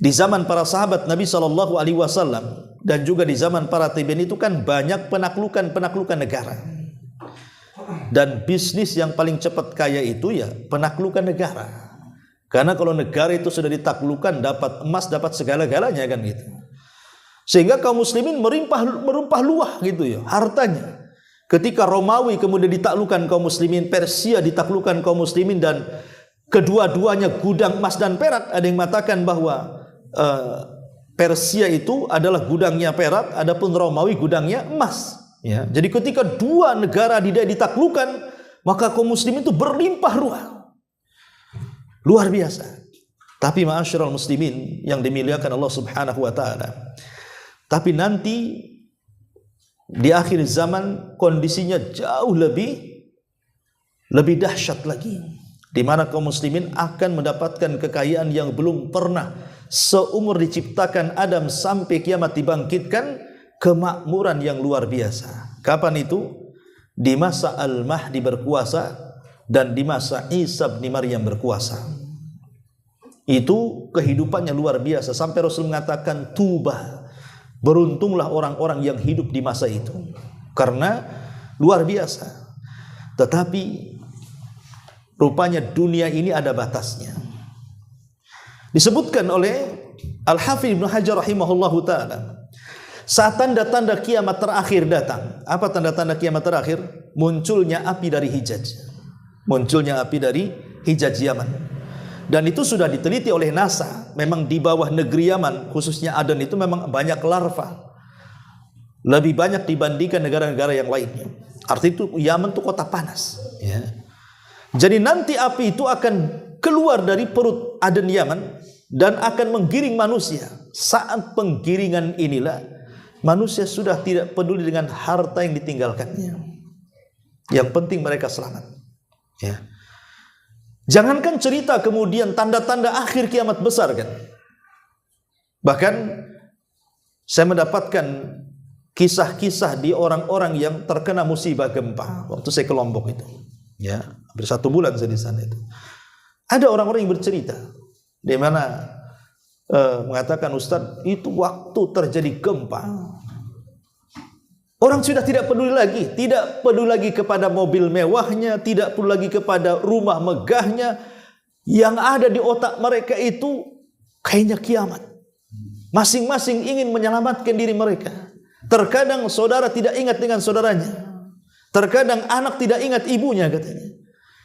di zaman para sahabat Nabi SAW dan juga di zaman para tabi'in itu kan banyak penaklukan negara. Dan bisnis yang paling cepat kaya itu ya penaklukan negara. Karena kalau negara itu sudah ditaklukkan, dapat emas, dapat segala-galanya kan gitu. Sehingga kaum muslimin merumpah luah gitu ya hartanya. Ketika Romawi kemudian ditaklukkan kaum muslimin, Persia ditaklukkan kaum muslimin, dan kedua-duanya gudang emas dan perak. Ada yang mengatakan bahwa Persia itu adalah gudangnya perak, adapun Romawi gudangnya emas. Ya, jadi ketika dua negara ditaklukkan, maka kaum muslimin itu berlimpah ruah. Luar biasa. Tapi ma'asyiral muslimin yang dimuliakan Allah Subhanahu wa taala. Tapi nanti di akhir zaman kondisinya jauh lebih dahsyat lagi, di mana kaum muslimin akan mendapatkan kekayaan yang belum pernah seumur diciptakan Adam sampai kiamat dibangkitkan, kemakmuran yang luar biasa. Kapan itu? Di masa Al-Mahdi berkuasa dan di masa Isa bin Maryam berkuasa. Itu kehidupannya luar biasa sampai Rasul mengatakan tuba, beruntunglah orang-orang yang hidup di masa itu, karena luar biasa. Tetapi rupanya dunia ini ada batasnya. Disebutkan oleh Al-Hafidz Ibnu Hajar rahimahullahu taala, saat tanda-tanda kiamat terakhir datang. Apa tanda-tanda kiamat terakhir? Munculnya api dari Hijaz. Munculnya api dari Hijaz Yaman. Dan itu sudah diteliti oleh NASA. Memang di bawah negeri Yaman, khususnya Aden itu memang banyak larva. Lebih banyak dibandingkan negara-negara yang lainnya. Artinya itu Yaman itu kota panas. Ya. Jadi nanti api itu akan keluar dari perut Aden Yaman dan akan menggiring manusia. Saat penggiringan inilah manusia sudah tidak peduli dengan harta yang ditinggalkannya. Yang penting mereka selamat. Ya. Jangankan cerita kemudian tanda-tanda akhir kiamat besar kan. Bahkan saya mendapatkan kisah-kisah di orang-orang yang terkena musibah gempa waktu saya ke Lombok itu. Ya, hampir 1 bulan saya di sana itu. Ada orang-orang yang bercerita di mana mengatakan, Ustadz, itu waktu terjadi gempa, orang sudah tidak peduli lagi kepada mobil mewahnya, tidak peduli lagi kepada rumah megahnya. Yang ada di otak mereka itu kayaknya kiamat. Masing-masing ingin menyelamatkan diri mereka. Terkadang saudara tidak ingat dengan saudaranya. Terkadang anak tidak ingat ibunya katanya.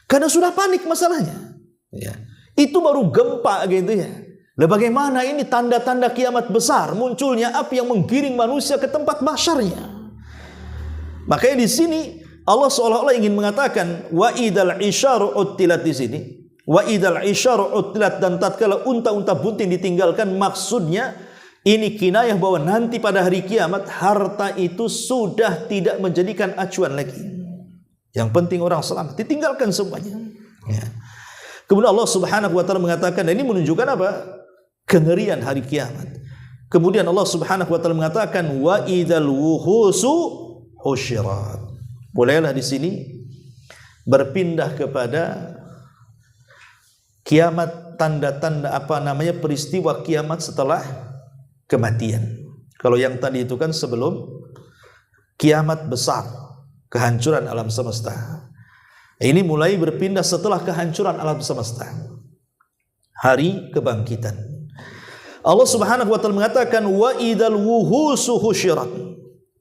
Karena sudah panik masalahnya. Ya. Itu baru gempa gitu ya. Lah bagaimana ini tanda-tanda kiamat besar, munculnya api yang menggiring manusia ke tempat mahsyarnya. Makanya di sini Allah seolah-olah ingin mengatakan wa idzal isyaru uttilat di sini. Wa idzal isyaru uttilat, dan tatkala unta-unta bunting ditinggalkan, maksudnya ini kinayah bahwa nanti pada hari kiamat harta itu sudah tidak menjadikan acuan lagi. Yang penting orang selamat, ditinggalkan semuanya. Ya. Kemudian Allah Subhanahu wa taala mengatakan, dan ini menunjukkan apa? Kengerian hari kiamat. Kemudian Allah Subhanahu wa taala mengatakan wa idzal wuhusu husyirat. Bolehlah di sini berpindah kepada kiamat, tanda-tanda peristiwa kiamat setelah kematian. Kalau yang tadi itu kan sebelum kiamat besar, kehancuran alam semesta. Ini mulai berpindah setelah kehancuran alam semesta, hari kebangkitan. Allah Subhanahu wa taala mengatakan wa idzal wuhusu husyirat,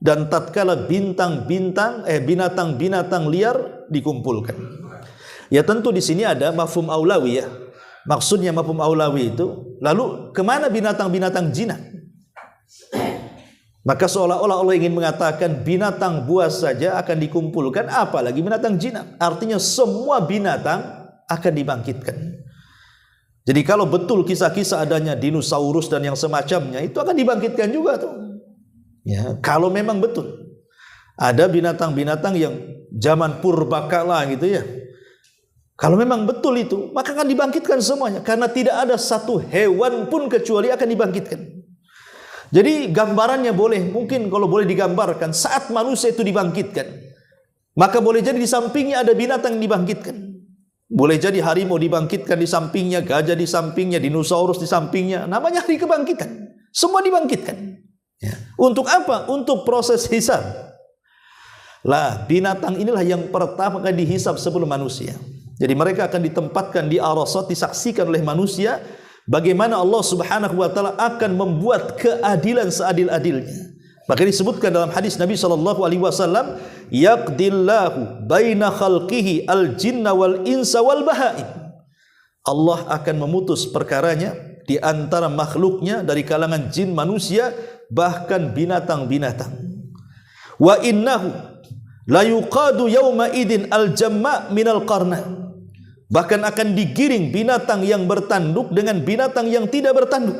dan tatkala binatang-binatang liar dikumpulkan. Ya tentu di sini ada mafhum aulawi ya. Maksudnya mafhum aulawi itu, lalu kemana binatang-binatang jinak? Maka seolah-olah Allah ingin mengatakan binatang buas saja akan dikumpulkan, apalagi binatang jinak. Artinya semua binatang akan dibangkitkan. Jadi kalau betul kisah-kisah adanya dinosaurus dan yang semacamnya, itu akan dibangkitkan juga tuh. Ya, kalau memang betul ada binatang-binatang yang zaman purbakala gitu ya. Kalau memang betul itu, maka akan dibangkitkan semuanya, karena tidak ada satu hewan pun kecuali akan dibangkitkan. Jadi gambarannya mungkin kalau boleh digambarkan, saat manusia itu dibangkitkan, maka boleh jadi di sampingnya ada binatang yang dibangkitkan. Boleh jadi harimau dibangkitkan di sampingnya, gajah di sampingnya, dinosaurus di sampingnya. Namanya hari kebangkitan. Semua dibangkitkan. Ya. Untuk apa? Untuk proses hisab. Lah, binatang inilah yang pertama kali dihisab sebelum manusia. Jadi mereka akan ditempatkan di arasat, disaksikan oleh manusia bagaimana Allah Subhanahu wa taala akan membuat keadilan seadil-adilnya. Maka disebutkan dalam hadis Nabi sallallahu alaihi wasallam, yaqdillahu baina khalqihi al-jinna wal insa wal bahaim. Allah akan memutus perkaranya di antara makhluknya dari kalangan jin, manusia, bahkan binatang-binatang. Wa innahu la yuqadu yawma idin al-jamma minal qarna. Bahkan akan digiring binatang yang bertanduk dengan binatang yang tidak bertanduk.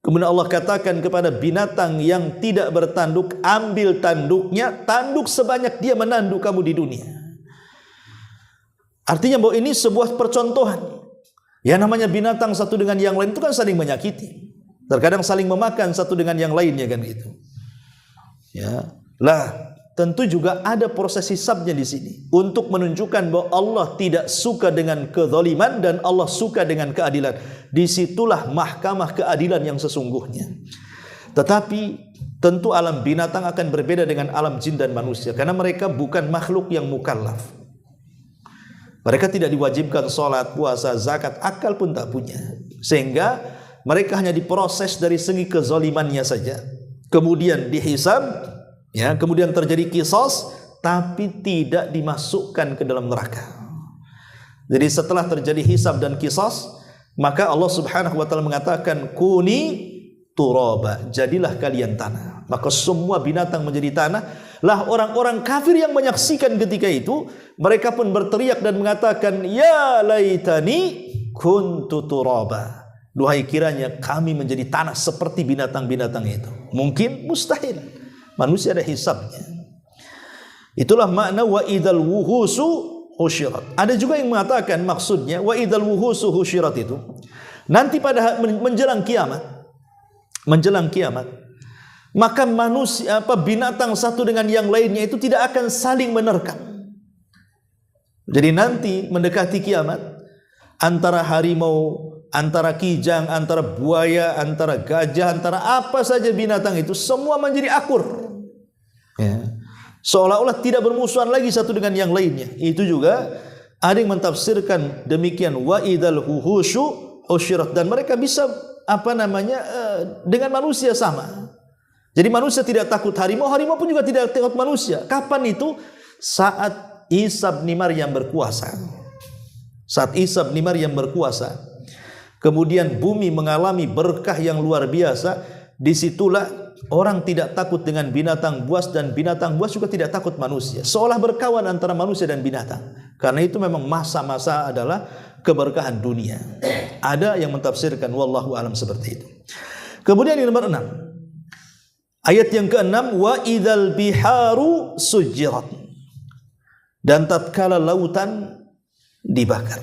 Kemudian Allah katakan kepada binatang yang tidak bertanduk, ambil tanduknya, tanduk sebanyak dia menanduk kamu di dunia. Artinya bahwa ini sebuah percontohan. Ya, namanya binatang satu dengan yang lain itu kan saling menyakiti. Terkadang saling memakan satu dengan yang lainnya kan gitu. Ya, lah tentu juga ada proses hisabnya di sini untuk menunjukkan bahwa Allah tidak suka dengan kezaliman dan Allah suka dengan keadilan. Disitulah mahkamah keadilan yang sesungguhnya. Tetapi tentu alam binatang akan berbeda dengan alam jin dan manusia karena mereka bukan makhluk yang mukallaf. Mereka tidak diwajibkan sholat, puasa, zakat, akal pun tak punya. Sehingga mereka hanya diproses dari segi kezalimannya saja. Kemudian dihisab, ya, kemudian terjadi qisas, tapi tidak dimasukkan ke dalam neraka. Jadi setelah terjadi hisab dan qisas, maka Allah Subhanahu wa taala mengatakan kuni turaba, jadilah kalian tanah. Maka semua binatang menjadi tanah. Lah orang-orang kafir yang menyaksikan ketika itu, mereka pun berteriak dan mengatakan, ya laitani kuntu turaba. Duhai kiranya kami menjadi tanah seperti binatang-binatang itu. Mungkin mustahil. Manusia ada hisabnya. Itulah makna wa idzal wuhusu husyirat. Ada juga yang mengatakan maksudnya wa idzal wuhusu husyirat itu nanti pada menjelang kiamat, maka manusia binatang satu dengan yang lainnya itu tidak akan saling menerkam. Jadi nanti mendekati kiamat, antara harimau, antara kijang, antara buaya, antara gajah, antara apa saja binatang itu semua menjadi akur. Ya. Seolah-olah tidak bermusuhan lagi satu dengan yang lainnya. Itu juga ada yang mentafsirkan demikian wa idzal wuhusyu husyirat, dan mereka bisa dengan manusia sama. Jadi manusia tidak takut harimau, harimau pun juga tidak takut manusia. Kapan itu? Saat Isa bin Maryam berkuasa. Saat Isa bin Maryam berkuasa, kemudian bumi mengalami berkah yang luar biasa. Disitulah orang tidak takut dengan binatang buas dan binatang buas juga tidak takut manusia. Seolah berkawan antara manusia dan binatang. Karena itu memang masa-masa adalah keberkahan dunia. Ada yang mentafsirkan wallahu alam seperti itu. Kemudian yang nomor 6. Ayat yang ke-6, wa idzal biharu sujirat. Dan tatkala lautan dibakar.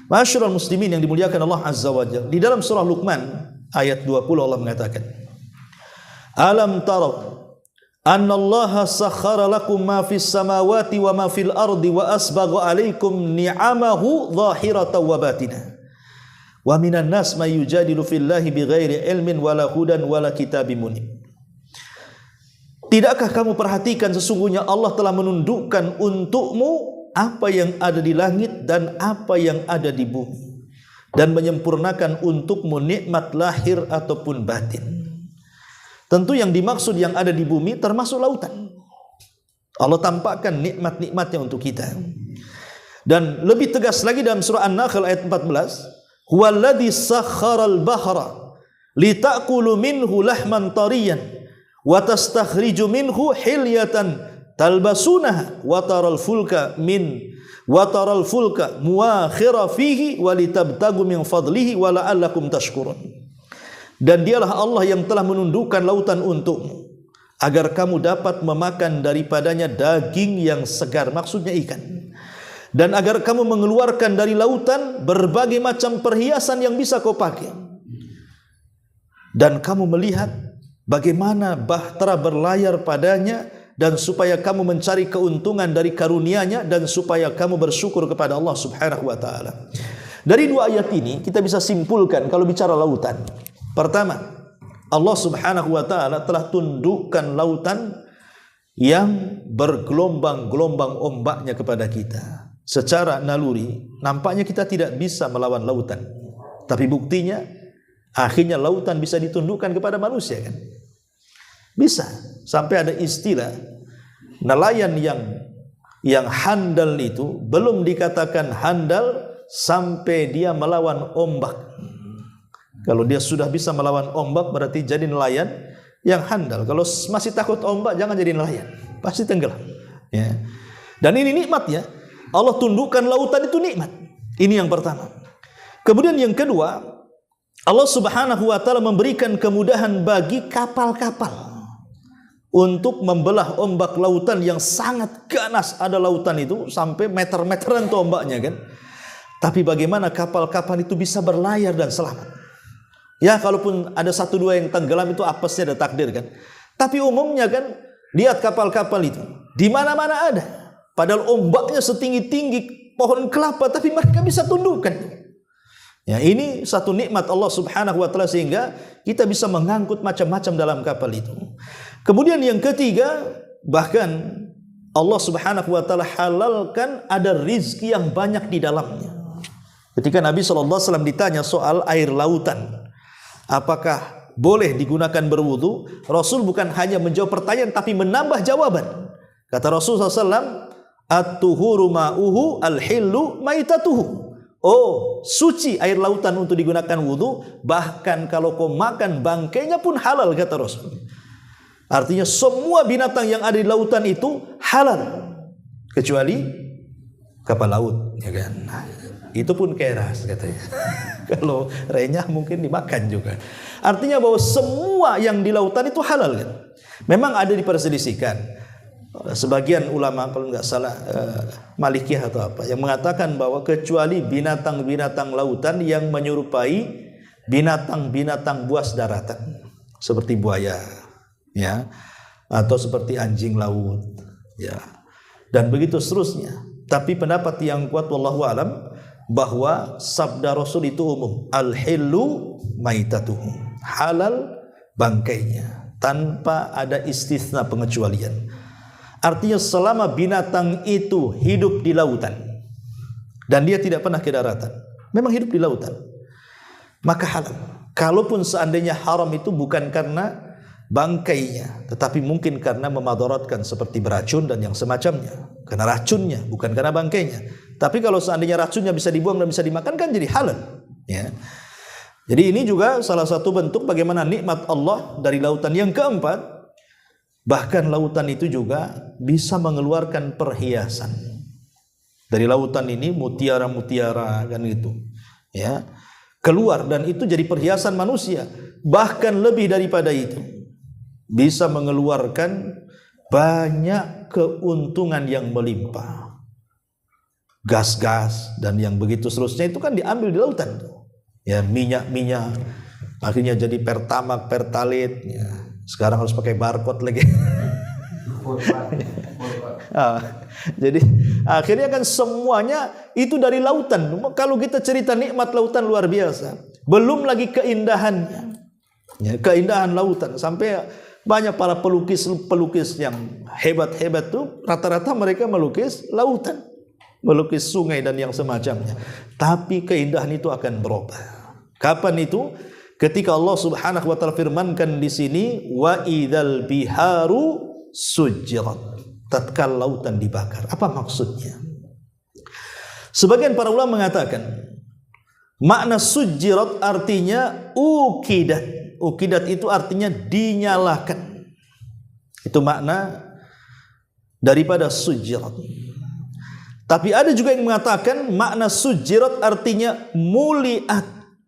Masyarul muslimin yang dimuliakan Allah Azza wa Jalla, di dalam surah Luqman ayat 20 Allah mengatakan, alam taraw anna Allah sakhkhara lakum ma fis samawati wa ma fil ardi wa asbagha alaikum ni'amahu zahiratan wa batinah wa minan nas may yujadilu fillahi bighairi ilmin wala hudan wala kitabim munib. Tidakkah kamu perhatikan sesungguhnya Allah telah menundukkan untukmu apa yang ada di langit dan apa yang ada di bumi, dan menyempurnakan untukmu nikmat lahir ataupun batin. Tentu yang dimaksud yang ada di bumi termasuk lautan. Allah tampakkan nikmat-nikmatnya untuk kita. Dan lebih tegas lagi dalam surah An-Nahl ayat 14, huwallazi sakharal bahra litakulu minhu lahman tariyan wa tastakhriju minhu hilyatan talbasunaha wa taral fulka muakhira fihi wa litabtagu min fadlihi wa la'allakum tashkurun. Dan dialah Allah yang telah menundukkan lautan untukmu agar kamu dapat memakan daripadanya daging yang segar, maksudnya ikan, dan agar kamu mengeluarkan dari lautan berbagai macam perhiasan yang bisa kau pakai, dan kamu melihat bagaimana bahtera berlayar padanya, dan supaya kamu mencari keuntungan dari karunia-Nya, dan supaya kamu bersyukur kepada Allah Subhanahu wa taala. Dari dua ayat ini kita bisa simpulkan kalau bicara lautan. Pertama, Allah Subhanahu wa taala telah tundukkan lautan yang bergelombang-gelombang ombaknya kepada kita. Secara naluri nampaknya kita tidak bisa melawan lautan. Tapi buktinya akhirnya lautan bisa ditundukkan kepada manusia kan? Bisa. Sampai ada istilah nelayan yang handal itu belum dikatakan handal sampai dia melawan ombak. Kalau dia sudah bisa melawan ombak berarti jadi nelayan. yang handal. Kalau masih takut ombak, jangan jadi nelayan, pasti tenggelam. Ya. Dan ini nikmat ya. Allah tundukkan lautan itu nikmat. Ini yang pertama. Kemudian yang kedua, Allah Subhanahu wa taala memberikan kemudahan bagi kapal-kapal untuk membelah ombak lautan yang sangat ganas. Ada lautan itu sampai meter-meteran tuh ombaknya kan. Tapi bagaimana kapal-kapal itu bisa berlayar dan selamat? Ya, kalaupun ada satu dua yang tenggelam itu apesnya ada takdir kan. Tapi umumnya kan, lihat kapal-kapal itu di mana-mana ada. Padahal ombaknya setinggi-tinggi pohon kelapa, tapi mereka bisa tundukkan. Ya, ini satu nikmat Allah Subhanahu wa taala sehingga kita bisa mengangkut macam-macam dalam kapal itu. Kemudian yang ketiga, bahkan Allah Subhanahu wa taala halalkan ada rizki yang banyak di dalamnya. Ketika Nabi SAW ditanya soal air lautan, apakah boleh digunakan berwudu, Rasul bukan hanya menjawab pertanyaan tapi menambah jawaban. Kata Rasul SAW, at-tuhuru ma'uhu al-hillu maitatuhu. Oh, suci air lautan untuk digunakan wudu, bahkan kalau kau makan bangkainya pun halal, kata Rasul. Artinya semua binatang yang ada di lautan itu halal, kecuali kapal laut, ya kan? Itu pun keras katanya. Kalau renyah mungkin dimakan juga. Artinya bahwa semua yang di lautan itu halal kan? Memang ada diperselisihkan. Sebagian ulama kalau nggak salah Malikiyah atau apa yang mengatakan bahwa kecuali binatang-binatang lautan yang menyerupai binatang-binatang buas daratan seperti buaya, ya, atau seperti anjing laut, ya, dan begitu seterusnya. Tapi pendapat yang kuat wallahu alam bahwa sabda Rasul itu umum, al-hillu maitatuhu, halal bangkainya, tanpa ada istisna pengecualian. Artinya selama binatang itu hidup di lautan dan dia tidak pernah ke daratan, memang hidup di lautan, maka halal. Kalaupun seandainya haram itu bukan karena bangkainya, tetapi mungkin karena memadaratkan seperti beracun dan yang semacamnya, karena racunnya bukan karena bangkainya. Tapi kalau seandainya racunnya bisa dibuang dan bisa dimakan kan jadi halal, ya. Jadi ini juga salah satu bentuk bagaimana nikmat Allah dari lautan. Yang keempat, bahkan lautan itu juga bisa mengeluarkan perhiasan. Dari lautan ini mutiara-mutiara kan gitu, ya, keluar dan itu jadi perhiasan manusia. Bahkan lebih daripada itu, bisa mengeluarkan banyak keuntungan yang melimpah. Gas-gas dan yang begitu seterusnya itu kan diambil di lautan tuh. Ya, minyak-minyak akhirnya jadi pertamax, pertalite, ya. Sekarang harus pakai barcode lagi. Jadi akhirnya kan semuanya itu dari lautan. Kalau kita cerita nikmat lautan luar biasa, belum lagi keindahannya, ya, keindahan lautan. Sampai banyak para pelukis yang hebat-hebat tuh rata-rata mereka melukis lautan, melukis sungai dan yang semacamnya. Tapi keindahan itu akan berubah. Kapan itu? Ketika Allah Subhanahu wa taala firmankan di sini, wa idzal biharu sujjirat, tatkala lautan dibakar. Apa maksudnya? Sebagian para ulama mengatakan makna sujjirat artinya ukidat. Ukidat itu artinya dinyalakan. Itu makna daripada sujjirat. Tapi ada juga yang mengatakan makna sujjirat artinya muliat,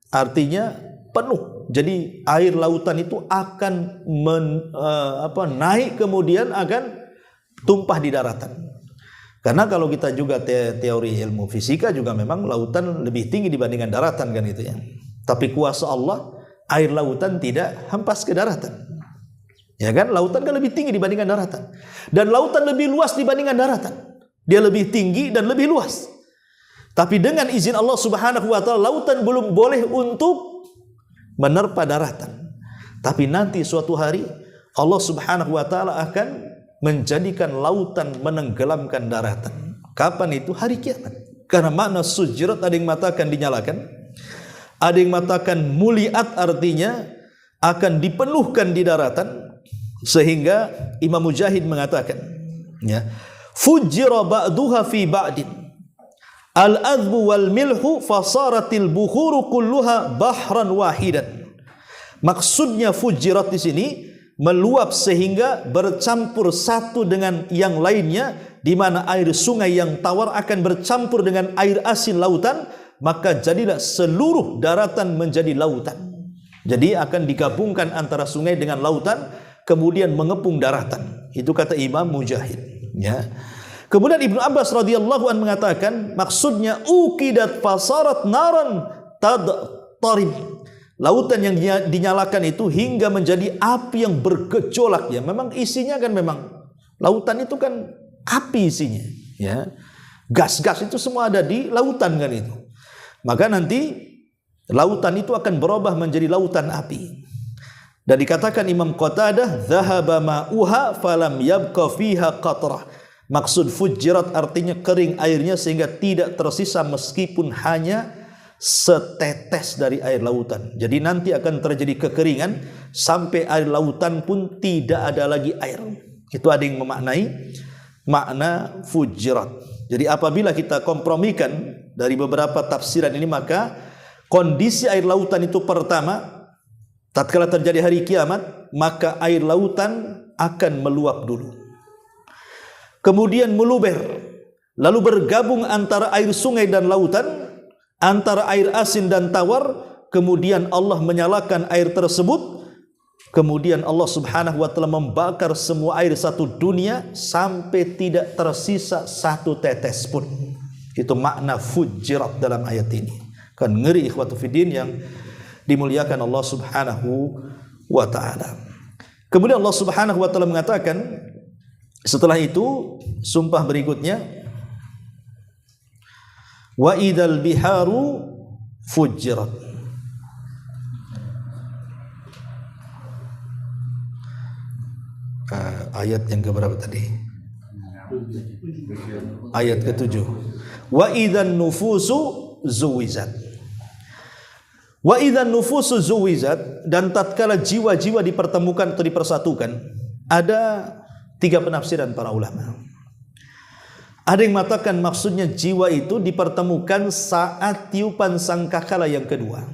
artinya penuh. Jadi air lautan itu akan naik kemudian akan tumpah di daratan. Karena kalau kita juga teori ilmu fisika juga memang lautan lebih tinggi dibandingkan daratan kan itu ya. Tapi kuasa Allah, air lautan tidak hempas ke daratan. Ya kan? Lautan kan lebih tinggi dibandingkan daratan. Dan lautan lebih luas dibandingkan daratan. Dia lebih tinggi dan lebih luas. Tapi dengan izin Allah Subhanahu wa taala, lautan belum boleh untuk menerpa daratan. Tapi nanti suatu hari Allah Subhanahu wa taala akan menjadikan lautan menenggelamkan daratan. Kapan itu? Hari kiamat. Karena makna sujjirat ada yang mengatakan dinyalakan, ada yang mengatakan muliat artinya akan dipenuhkan di daratan. Sehingga Imam Mujahid mengatakan, ya, fujjira ba'duha fi ba'din al-adhbu wal milhu fasaratil bukhuru kulluha bahran wahidan. Maksudnya fujirat di sini meluap sehingga bercampur satu dengan yang lainnya, di mana air sungai yang tawar akan bercampur dengan air asin lautan, maka jadilah seluruh daratan menjadi lautan. Jadi akan digabungkan antara sungai dengan lautan, kemudian mengepung daratan. Itu kata Imam Mujahid. Ya. Kemudian Ibnu Abbas radhiyallahu anhu mengatakan, maksudnya uqidat fasarat naran tadtarib. Lautan yang dinyalakan itu hingga menjadi api yang bergejolak. Ya, memang isinya kan memang lautan itu kan api isinya. Ya, gas-gas itu semua ada di lautan kan itu. Maka nanti lautan itu akan berubah menjadi lautan api. Dan dikatakan Imam Qatadah, "Dhahaba ma'uha falam yabqa fiha qatrah." Maksud fujirat artinya kering airnya sehingga tidak tersisa meskipun hanya setetes dari air lautan. Jadi nanti akan terjadi kekeringan sampai air lautan pun tidak ada lagi air. Itu ada yang memaknai makna fujirat. Jadi apabila kita kompromikan dari beberapa tafsiran ini, maka kondisi air lautan itu pertama, tatkala terjadi hari kiamat, maka air lautan akan meluap dulu. Kemudian meluber, lalu bergabung antara air sungai dan lautan, antara air asin dan tawar, kemudian Allah menyalakan air tersebut, kemudian Allah Subhanahu wa taala membakar semua air satu dunia sampai tidak tersisa satu tetes pun. Itu makna fujirat dalam ayat ini. Kan ngeri ikhwatu fiddin yang dimuliakan Allah Subhanahu wa taala. Kemudian Allah Subhanahu wa taala mengatakan setelah itu sumpah berikutnya, wa idzal biharu fujirat. Ayat yang keberapa tadi? Ayat ke-7. Wa idzan nufusu zuwizat. Wa idzan nufusu zuwizat, dan tatkala jiwa-jiwa dipertemukan atau dipersatukan. Ada 3 penafsiran para ulama. Ada yang mengatakan maksudnya jiwa itu dipertemukan saat tiupan sangkakala yang kedua.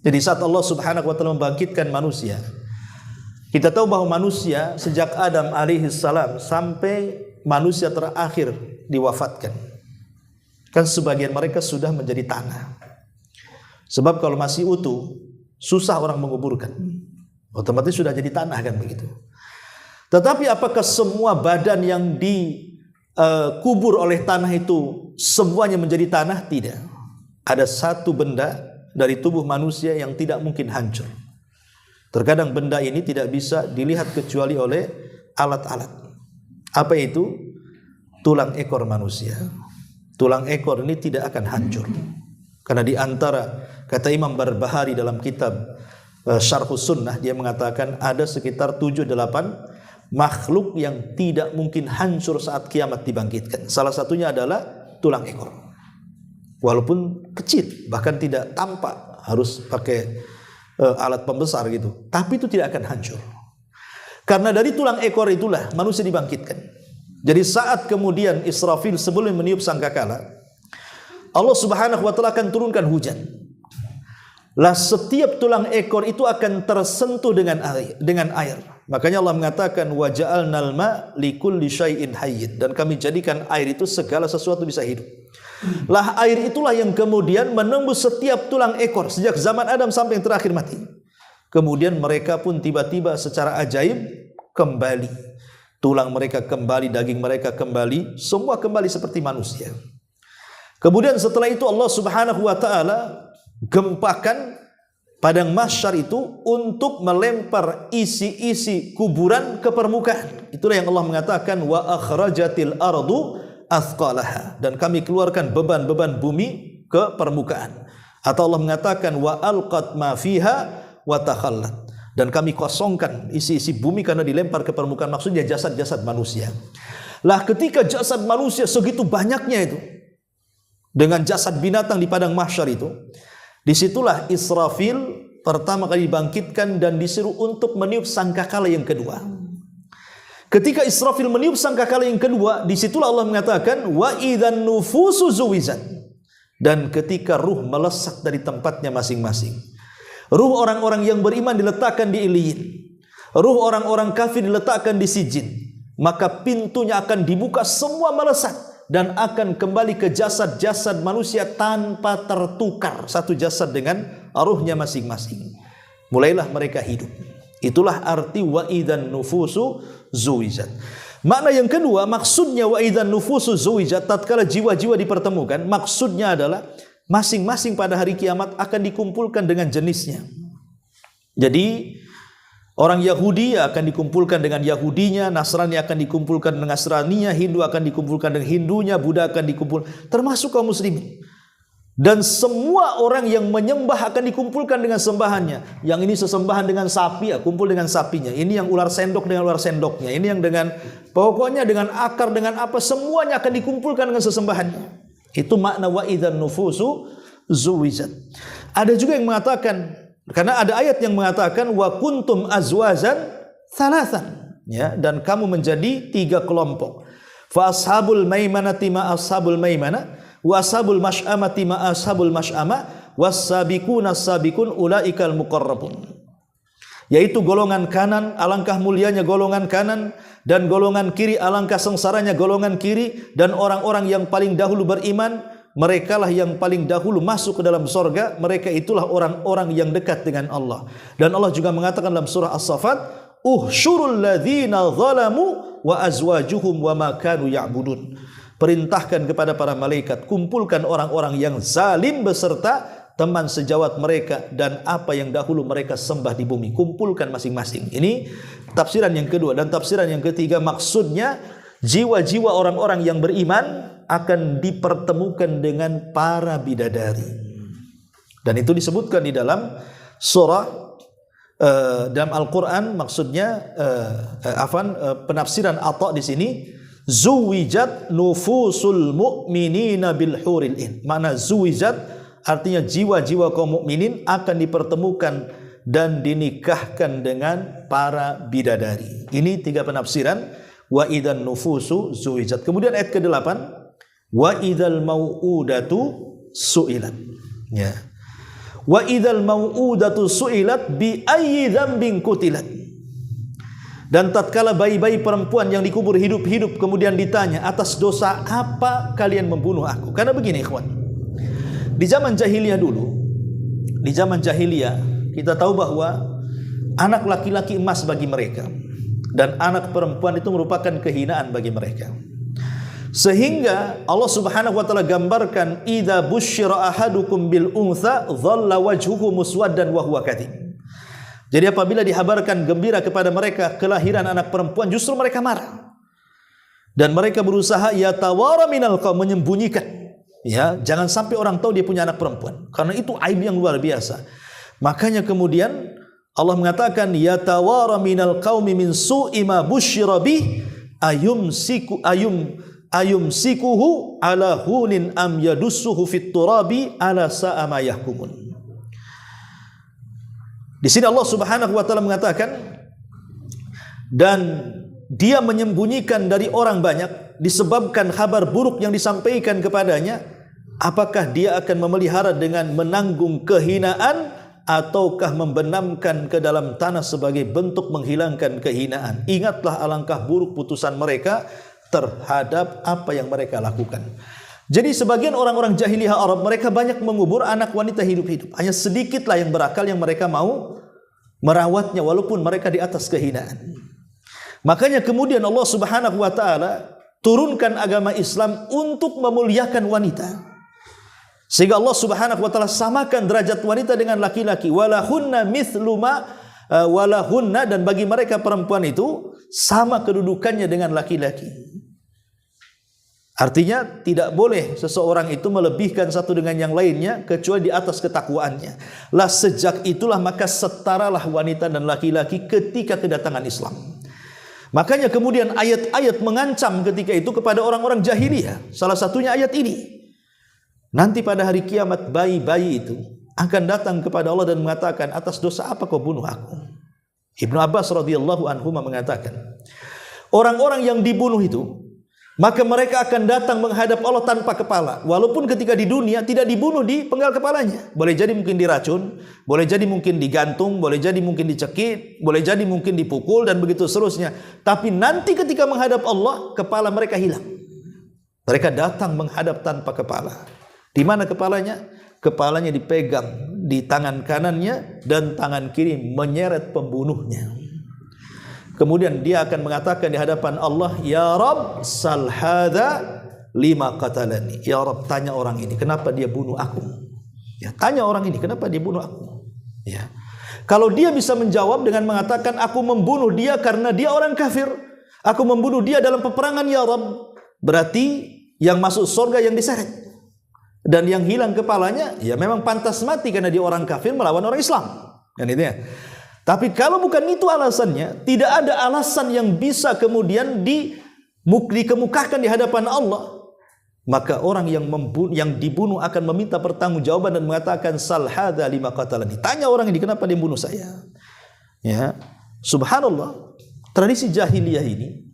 Jadi saat Allah Subhanahu wa taala membangkitkan manusia. Kita tahu bahwa manusia sejak Adam alaihissalam sampai manusia terakhir diwafatkan, kan sebagian mereka sudah menjadi tanah. Sebab kalau masih utuh susah orang menguburkan, otomatis sudah jadi tanah kan begitu. Tetapi apakah semua badan yang dikubur oleh tanah itu semuanya menjadi tanah? Tidak. Ada satu benda dari tubuh manusia yang tidak mungkin hancur. Terkadang benda ini tidak bisa dilihat kecuali oleh alat-alat. Apa itu? Tulang ekor manusia. Tulang ekor ini tidak akan hancur. Karena di antara, kata Imam Barbahari dalam kitab Syarhus Sunnah, dia mengatakan ada sekitar 7-8 makhluk yang tidak mungkin hancur saat kiamat dibangkitkan. Salah satunya adalah tulang ekor. Walaupun kecil, bahkan tidak tampak, harus pakai alat pembesar gitu, tapi itu tidak akan hancur. Karena dari tulang ekor itulah manusia dibangkitkan. Jadi saat kemudian Israfil sebelum meniup sangkakala, Allah Subhanahu wa taala akan turunkan hujan. Lah setiap tulang ekor itu akan tersentuh dengan air. Makanya Allah mengatakan wa ja'alnal ma likulli syai'in hayyin, dan kami jadikan air itu segala sesuatu bisa hidup. Lah air itulah yang kemudian menembus setiap tulang ekor sejak zaman Adam sampai yang terakhir mati. Kemudian mereka pun tiba-tiba secara ajaib kembali. Tulang mereka kembali, daging mereka kembali, semua kembali seperti manusia. Kemudian setelah itu Allah Subhanahu wa taala gempakan padang mahsyar itu untuk melempar isi-isi kuburan ke permukaan. Itulah yang Allah mengatakan wa akhrajatil ardu athqalaha, dan kami keluarkan beban-beban bumi ke permukaan. Atau Allah mengatakan wa alqat ma fiha wa takhallat, dan kami kosongkan isi-isi bumi karena dilempar ke permukaan, maksudnya jasad-jasad manusia. Lah ketika jasad manusia segitu banyaknya itu dengan jasad binatang di padang mahsyar itu, disitulah Israfil pertama kali dibangkitkan dan disuruh untuk meniup sangkakala yang kedua. Ketika Israfil meniup sangkakala yang kedua, disitulah Allah mengatakan wa idzan nufusu zuwizat, dan ketika ruh melesat dari tempatnya masing-masing. Ruh orang-orang yang beriman diletakkan di Iliyin, Ruh orang-orang kafir diletakkan di sijin, maka pintunya akan dibuka semua melesat dan akan kembali ke jasad-jasad manusia tanpa tertukar, satu jasad dengan ruhnya masing-masing. Mulailah mereka hidup. Itulah arti wa idzan nufusu zuwijat. Makna yang kedua, maksudnya wa idzan nufusu zuwijat, tatkala jiwa-jiwa dipertemukan, maksudnya adalah masing-masing pada hari kiamat akan dikumpulkan dengan jenisnya. Jadi orang Yahudi akan dikumpulkan dengan Yahudinya, Nasrani akan dikumpulkan dengan Nasraninya, Hindu akan dikumpulkan dengan Hindunya, Buddha akan dikumpul, termasuk kaum muslimin. Dan semua orang yang menyembah akan dikumpulkan dengan sembahannya. Yang ini sesembahan dengan sapi, ya kumpul dengan sapinya. Ini yang ular sendok dengan ular sendoknya. Ini yang dengan, pokoknya dengan akar, dengan apa, semuanya akan dikumpulkan dengan sesembahannya. Itu makna wa idzan nufusu zuwijat. Ada juga yang mengatakan, karena ada ayat yang mengatakan wa kuntum azwazan thalathan, ya, dan kamu menjadi 3 kelompok. Fa ashabul maimanati ma ashabul maimana, wa ashabul masy'amati ma ashabul masy'ama, was-sabiquna as-sabiqun ulaikal muqarrabun. Yaitu golongan kanan, alangkah mulianya golongan kanan, dan golongan kiri, alangkah sengsaranya golongan kiri, dan orang-orang yang paling dahulu beriman, merekalah yang paling dahulu masuk ke dalam sorga, mereka itulah orang-orang yang dekat dengan Allah. Dan Allah juga mengatakan dalam surah As-Saffat, uhsyurul ladzina zalamu wa azwajuhum wa ma kanu ya'budun. Perintahkan kepada para malaikat, kumpulkan orang-orang yang zalim beserta teman sejawat mereka dan apa yang dahulu mereka sembah di bumi. Kumpulkan masing-masing. Ini tafsiran yang kedua. Dan tafsiran yang ketiga, maksudnya jiwa-jiwa orang-orang yang beriman akan dipertemukan dengan para bidadari. Dan itu disebutkan di dalam surah dalam Al-Quran. Maksudnya penafsiran Atha di sini, zuwijat nufusul mu'minina bil huril in. Mana zuwijat artinya jiwa-jiwa kaum mukminin akan dipertemukan dan dinikahkan dengan para bidadari. Ini 3 penafsiran wa idzan nufusu zuwijat. Kemudian ayat ke-8, wa idzal mau'udatu su'ilat. Ya. Wa idzal mau'udatu su'ilat bi ayyi dzambin qutilat. Dan tatkala bayi-bayi perempuan yang dikubur hidup-hidup kemudian ditanya, atas dosa apa kalian membunuh aku? Karena begini ikhwan, di zaman jahiliyah dulu, di zaman jahiliyah kita tahu bahwa anak laki-laki emas bagi mereka dan anak perempuan itu merupakan kehinaan bagi mereka. Sehingga Allah Subhanahu wa taala gambarkan, idza busyira ahadukum bil untha dhalla wajhuhu muswaddan wa huwa kadhib. Jadi apabila dihabarkan gembira kepada mereka kelahiran anak perempuan, justru mereka marah. Dan mereka berusaha yatawara minal qaum, menyembunyikan. Ya, jangan sampai orang tahu dia punya anak perempuan, karena itu aib yang luar biasa. Makanya kemudian Allah mengatakan yatawara minal qaumi min su'i ma busyira bih ayumsikuhu ala hunin am yadussuhu fit turabi ala sa'a ma yahkumun. Di sini Allah Subhanahu wa taala mengatakan, dan dia menyembunyikan dari orang banyak disebabkan kabar buruk yang disampaikan kepadanya. Apakah dia akan memelihara dengan menanggung kehinaan ataukah membenamkan ke dalam tanah sebagai bentuk menghilangkan kehinaan? Ingatlah alangkah buruk putusan mereka terhadap apa yang mereka lakukan. Jadi sebagian orang-orang jahiliyah Arab, mereka banyak mengubur anak wanita hidup-hidup. Hanya sedikitlah yang berakal yang mereka mau merawatnya walaupun mereka di atas kehinaan. Makanya kemudian Allah Subhanahu wa taala turunkan agama Islam untuk memuliakan wanita. Sehingga Allah Subhanahu wa taala samakan derajat wanita dengan laki-laki. Walahunna mithlu ma walahunna, dan bagi mereka perempuan itu sama kedudukannya dengan laki-laki. Artinya tidak boleh seseorang itu melebihkan satu dengan yang lainnya kecuali di atas ketakwaannya. Lah sejak itulah maka setaralah wanita dan laki-laki ketika kedatangan Islam. Makanya kemudian ayat-ayat mengancam ketika itu kepada orang-orang jahiliyah. Salah satunya ayat ini. Nanti pada hari kiamat bayi-bayi itu akan datang kepada Allah dan mengatakan, atas dosa apa kau bunuh aku? Ibnu Abbas radhiyallahu anhu mengatakan, orang-orang yang dibunuh itu maka mereka akan datang menghadap Allah tanpa kepala. Walaupun ketika di dunia tidak dibunuh di penggal kepalanya. Boleh jadi mungkin diracun, boleh jadi mungkin digantung, boleh jadi mungkin dicekik, boleh jadi mungkin dipukul dan begitu seterusnya. Tapi nanti ketika menghadap Allah, kepala mereka hilang. Mereka datang menghadap tanpa kepala. Di mana kepalanya? Kepalanya dipegang di tangan kanannya dan tangan kiri menyeret pembunuhnya. Kemudian dia akan mengatakan di hadapan Allah, "Ya Rabb, sal hadza lima qatalani." Ya Rabb, tanya orang ini kenapa dia bunuh aku. Ya, tanya orang ini kenapa dia bunuh aku. Ya. Kalau dia bisa menjawab dengan mengatakan aku membunuh dia karena dia orang kafir, aku membunuh dia dalam peperangan ya Rabb, berarti yang masuk surga yang diseret. Dan yang hilang kepalanya ya memang pantas mati karena dia orang kafir melawan orang Islam. Kan itu ya. Tapi kalau bukan itu alasannya, tidak ada alasan yang bisa kemudian dikemukakan di hadapan Allah, maka orang yang dibunuh akan meminta pertanggungjawaban dan mengatakan sal hadza lima qatalani. Tanya orang ini kenapa dia bunuh saya. Ya. Subhanallah, tradisi jahiliyah ini,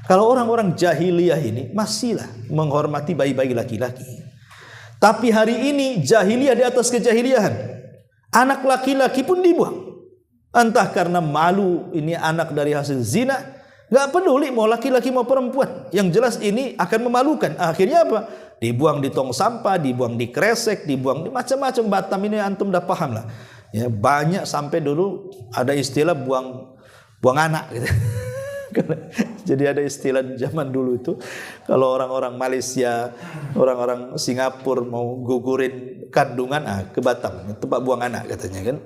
kalau orang-orang jahiliyah ini masihlah menghormati bayi-bayi laki-laki. Tapi hari ini jahiliyah di atas kejahiliyahan. Anak laki-laki pun dibuang. Entah karena malu ini anak dari hasil zina, nggak peduli mau laki-laki mau perempuan. Yang jelas ini akan memalukan. Akhirnya apa? Dibuang di tong sampah, dibuang di kresek, dibuang di macam-macam. Batam ini antum udah paham lah. Ya, banyak sampai dulu ada istilah buang anak gitu. Jadi ada istilah zaman dulu itu kalau orang-orang Malaysia, orang-orang Singapura mau gugurin kandungan, ke Batam, tempat buang anak katanya kan.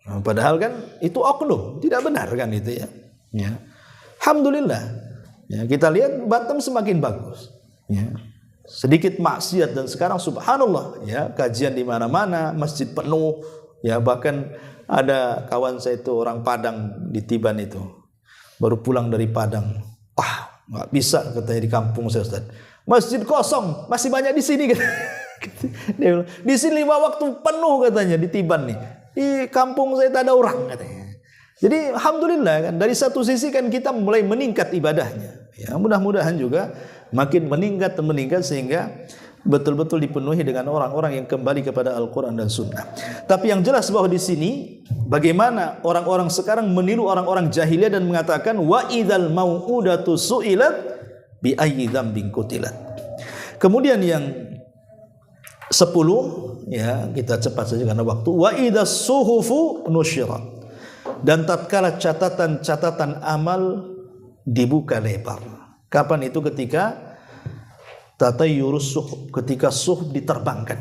Nah, padahal kan itu oknum, tidak benar kan itu ya. Ya. Alhamdulillah. Ya, kita lihat Batam semakin bagus. Ya. Sedikit maksiat dan sekarang subhanallah ya, kajian di mana-mana, masjid penuh. Ya, bahkan ada kawan saya itu orang Padang di Tiban itu. Baru pulang dari Padang. Nggak bisa katanya di kampung saya Ustaz. Masjid kosong, masih banyak di sini kan. Dia bilang, di sini 5 waktu penuh katanya di Tiban nih. Di kampung saya tak ada orang katanya. Jadi alhamdulillah kan dari satu sisi kan kita mulai meningkat ibadahnya. Ya, mudah-mudahan juga makin meningkat dan meningkat sehingga betul-betul dipenuhi dengan orang-orang yang kembali kepada Al-Qur'an dan Sunnah. Tapi yang jelas bahwa di sini bagaimana orang-orang sekarang meniru orang-orang jahiliyah dan mengatakan wa idzal mau'udatu su'ilat bi ayyi dzambin qutilat. Kemudian yang 10 ya, kita cepat saja karena waktu. Wa idzas suhufu nusyirat. Dan tatkala catatan-catatan amal dibuka lebar. Kapan itu? Ketika tatayyurus suhuf, ketika suhuf diterbangkan.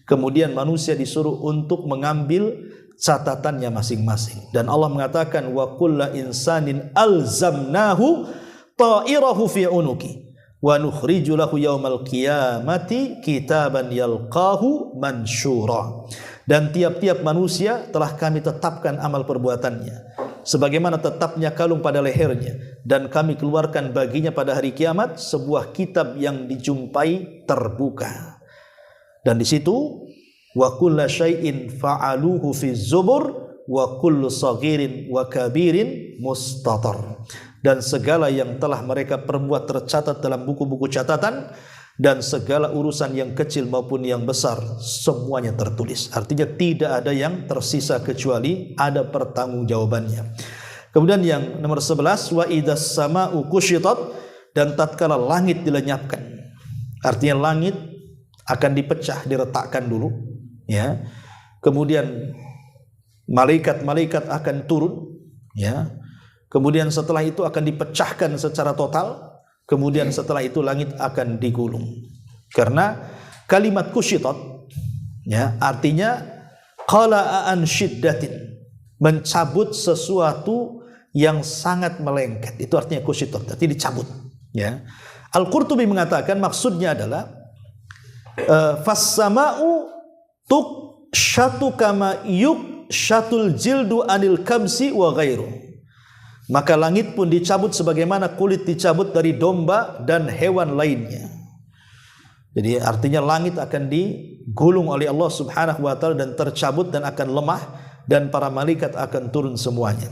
Kemudian manusia disuruh untuk mengambil catatannya masing-masing. Dan Allah mengatakan wa kullu insanin alzamnahu ta'irahu fi unuki wa nukhriju lahu yaumal qiyamati kitaban yalqahu mansyura. Dan tiap-tiap manusia telah kami tetapkan amal perbuatannya sebagaimana tetapnya kalung pada lehernya, dan kami keluarkan baginya pada hari kiamat sebuah kitab yang dijumpai terbuka. Dan di situ wa kullu syai'in fa'aluhu fi zubur wa kullu saghirin wa kabirin mustatar. Dan segala yang telah mereka perbuat tercatat dalam buku-buku catatan, dan segala urusan yang kecil maupun yang besar semuanya tertulis. Artinya tidak ada yang tersisa kecuali ada pertanggungjawabannya. Kemudian yang nomor 11 wa idzas sama'u kusyitat, dan tatkala langit dilenyapkan. Artinya langit akan dipecah, diretakkan dulu ya. Kemudian malaikat-malaikat akan turun ya. Kemudian setelah itu akan dipecahkan secara total. Kemudian setelah itu langit akan digulung. Karena kalimat kusyitat ya, artinya qala'an syiddatin, mencabut sesuatu yang sangat melengket. Itu artinya kusyitat, artinya dicabut ya. Al-Qurtubi mengatakan maksudnya adalah fas-sama'u tuqsyatu kama yuqsyatul jildu anil kamsi wa ghairu. Maka langit pun dicabut sebagaimana kulit dicabut dari domba dan hewan lainnya. Jadi artinya langit akan digulung oleh Allah Subhanahu wa taala dan tercabut dan akan lemah, dan para malaikat akan turun semuanya.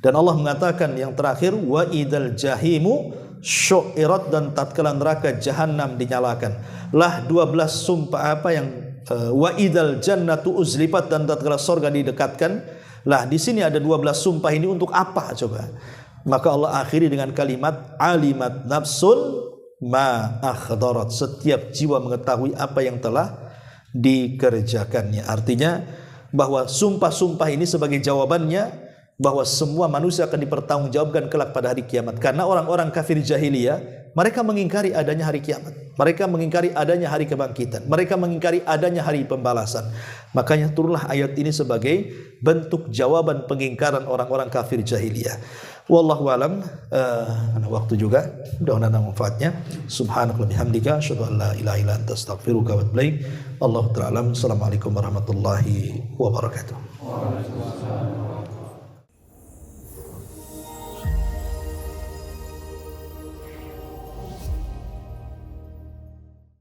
Dan Allah mengatakan yang terakhir wa idzal jahimu syu'irat, dan tatkala neraka jahanam dinyalakan. Lah 12 sumpah apa yang wa idzal jannatu uzlifat, dan tatkala surga didekatkan. Lah di sini ada 12 sumpah ini untuk apa coba? Maka Allah akhiri dengan kalimat alimat nafsun ma akhdarat. Setiap jiwa mengetahui apa yang telah dikerjakannya. Artinya bahwa sumpah-sumpah ini sebagai jawabannya bahwa semua manusia akan dipertanggungjawabkan kelak pada hari kiamat. Karena orang-orang kafir jahiliyah, mereka mengingkari adanya hari kiamat, mereka mengingkari adanya hari kebangkitan, mereka mengingkari adanya hari pembalasan. Makanya turunlah ayat ini sebagai bentuk jawaban pengingkaran orang-orang kafir jahiliyah. Wallahu alam. Karena waktu juga mudah-mudahan ada manfaatnya. Subhanaka wa bihamdika asyhadu an la ilaha illa anta astaghfiruka wa atubu ilaik. Allahu ta'ala. Assalamualaikum warahmatullahi wabarakatuh.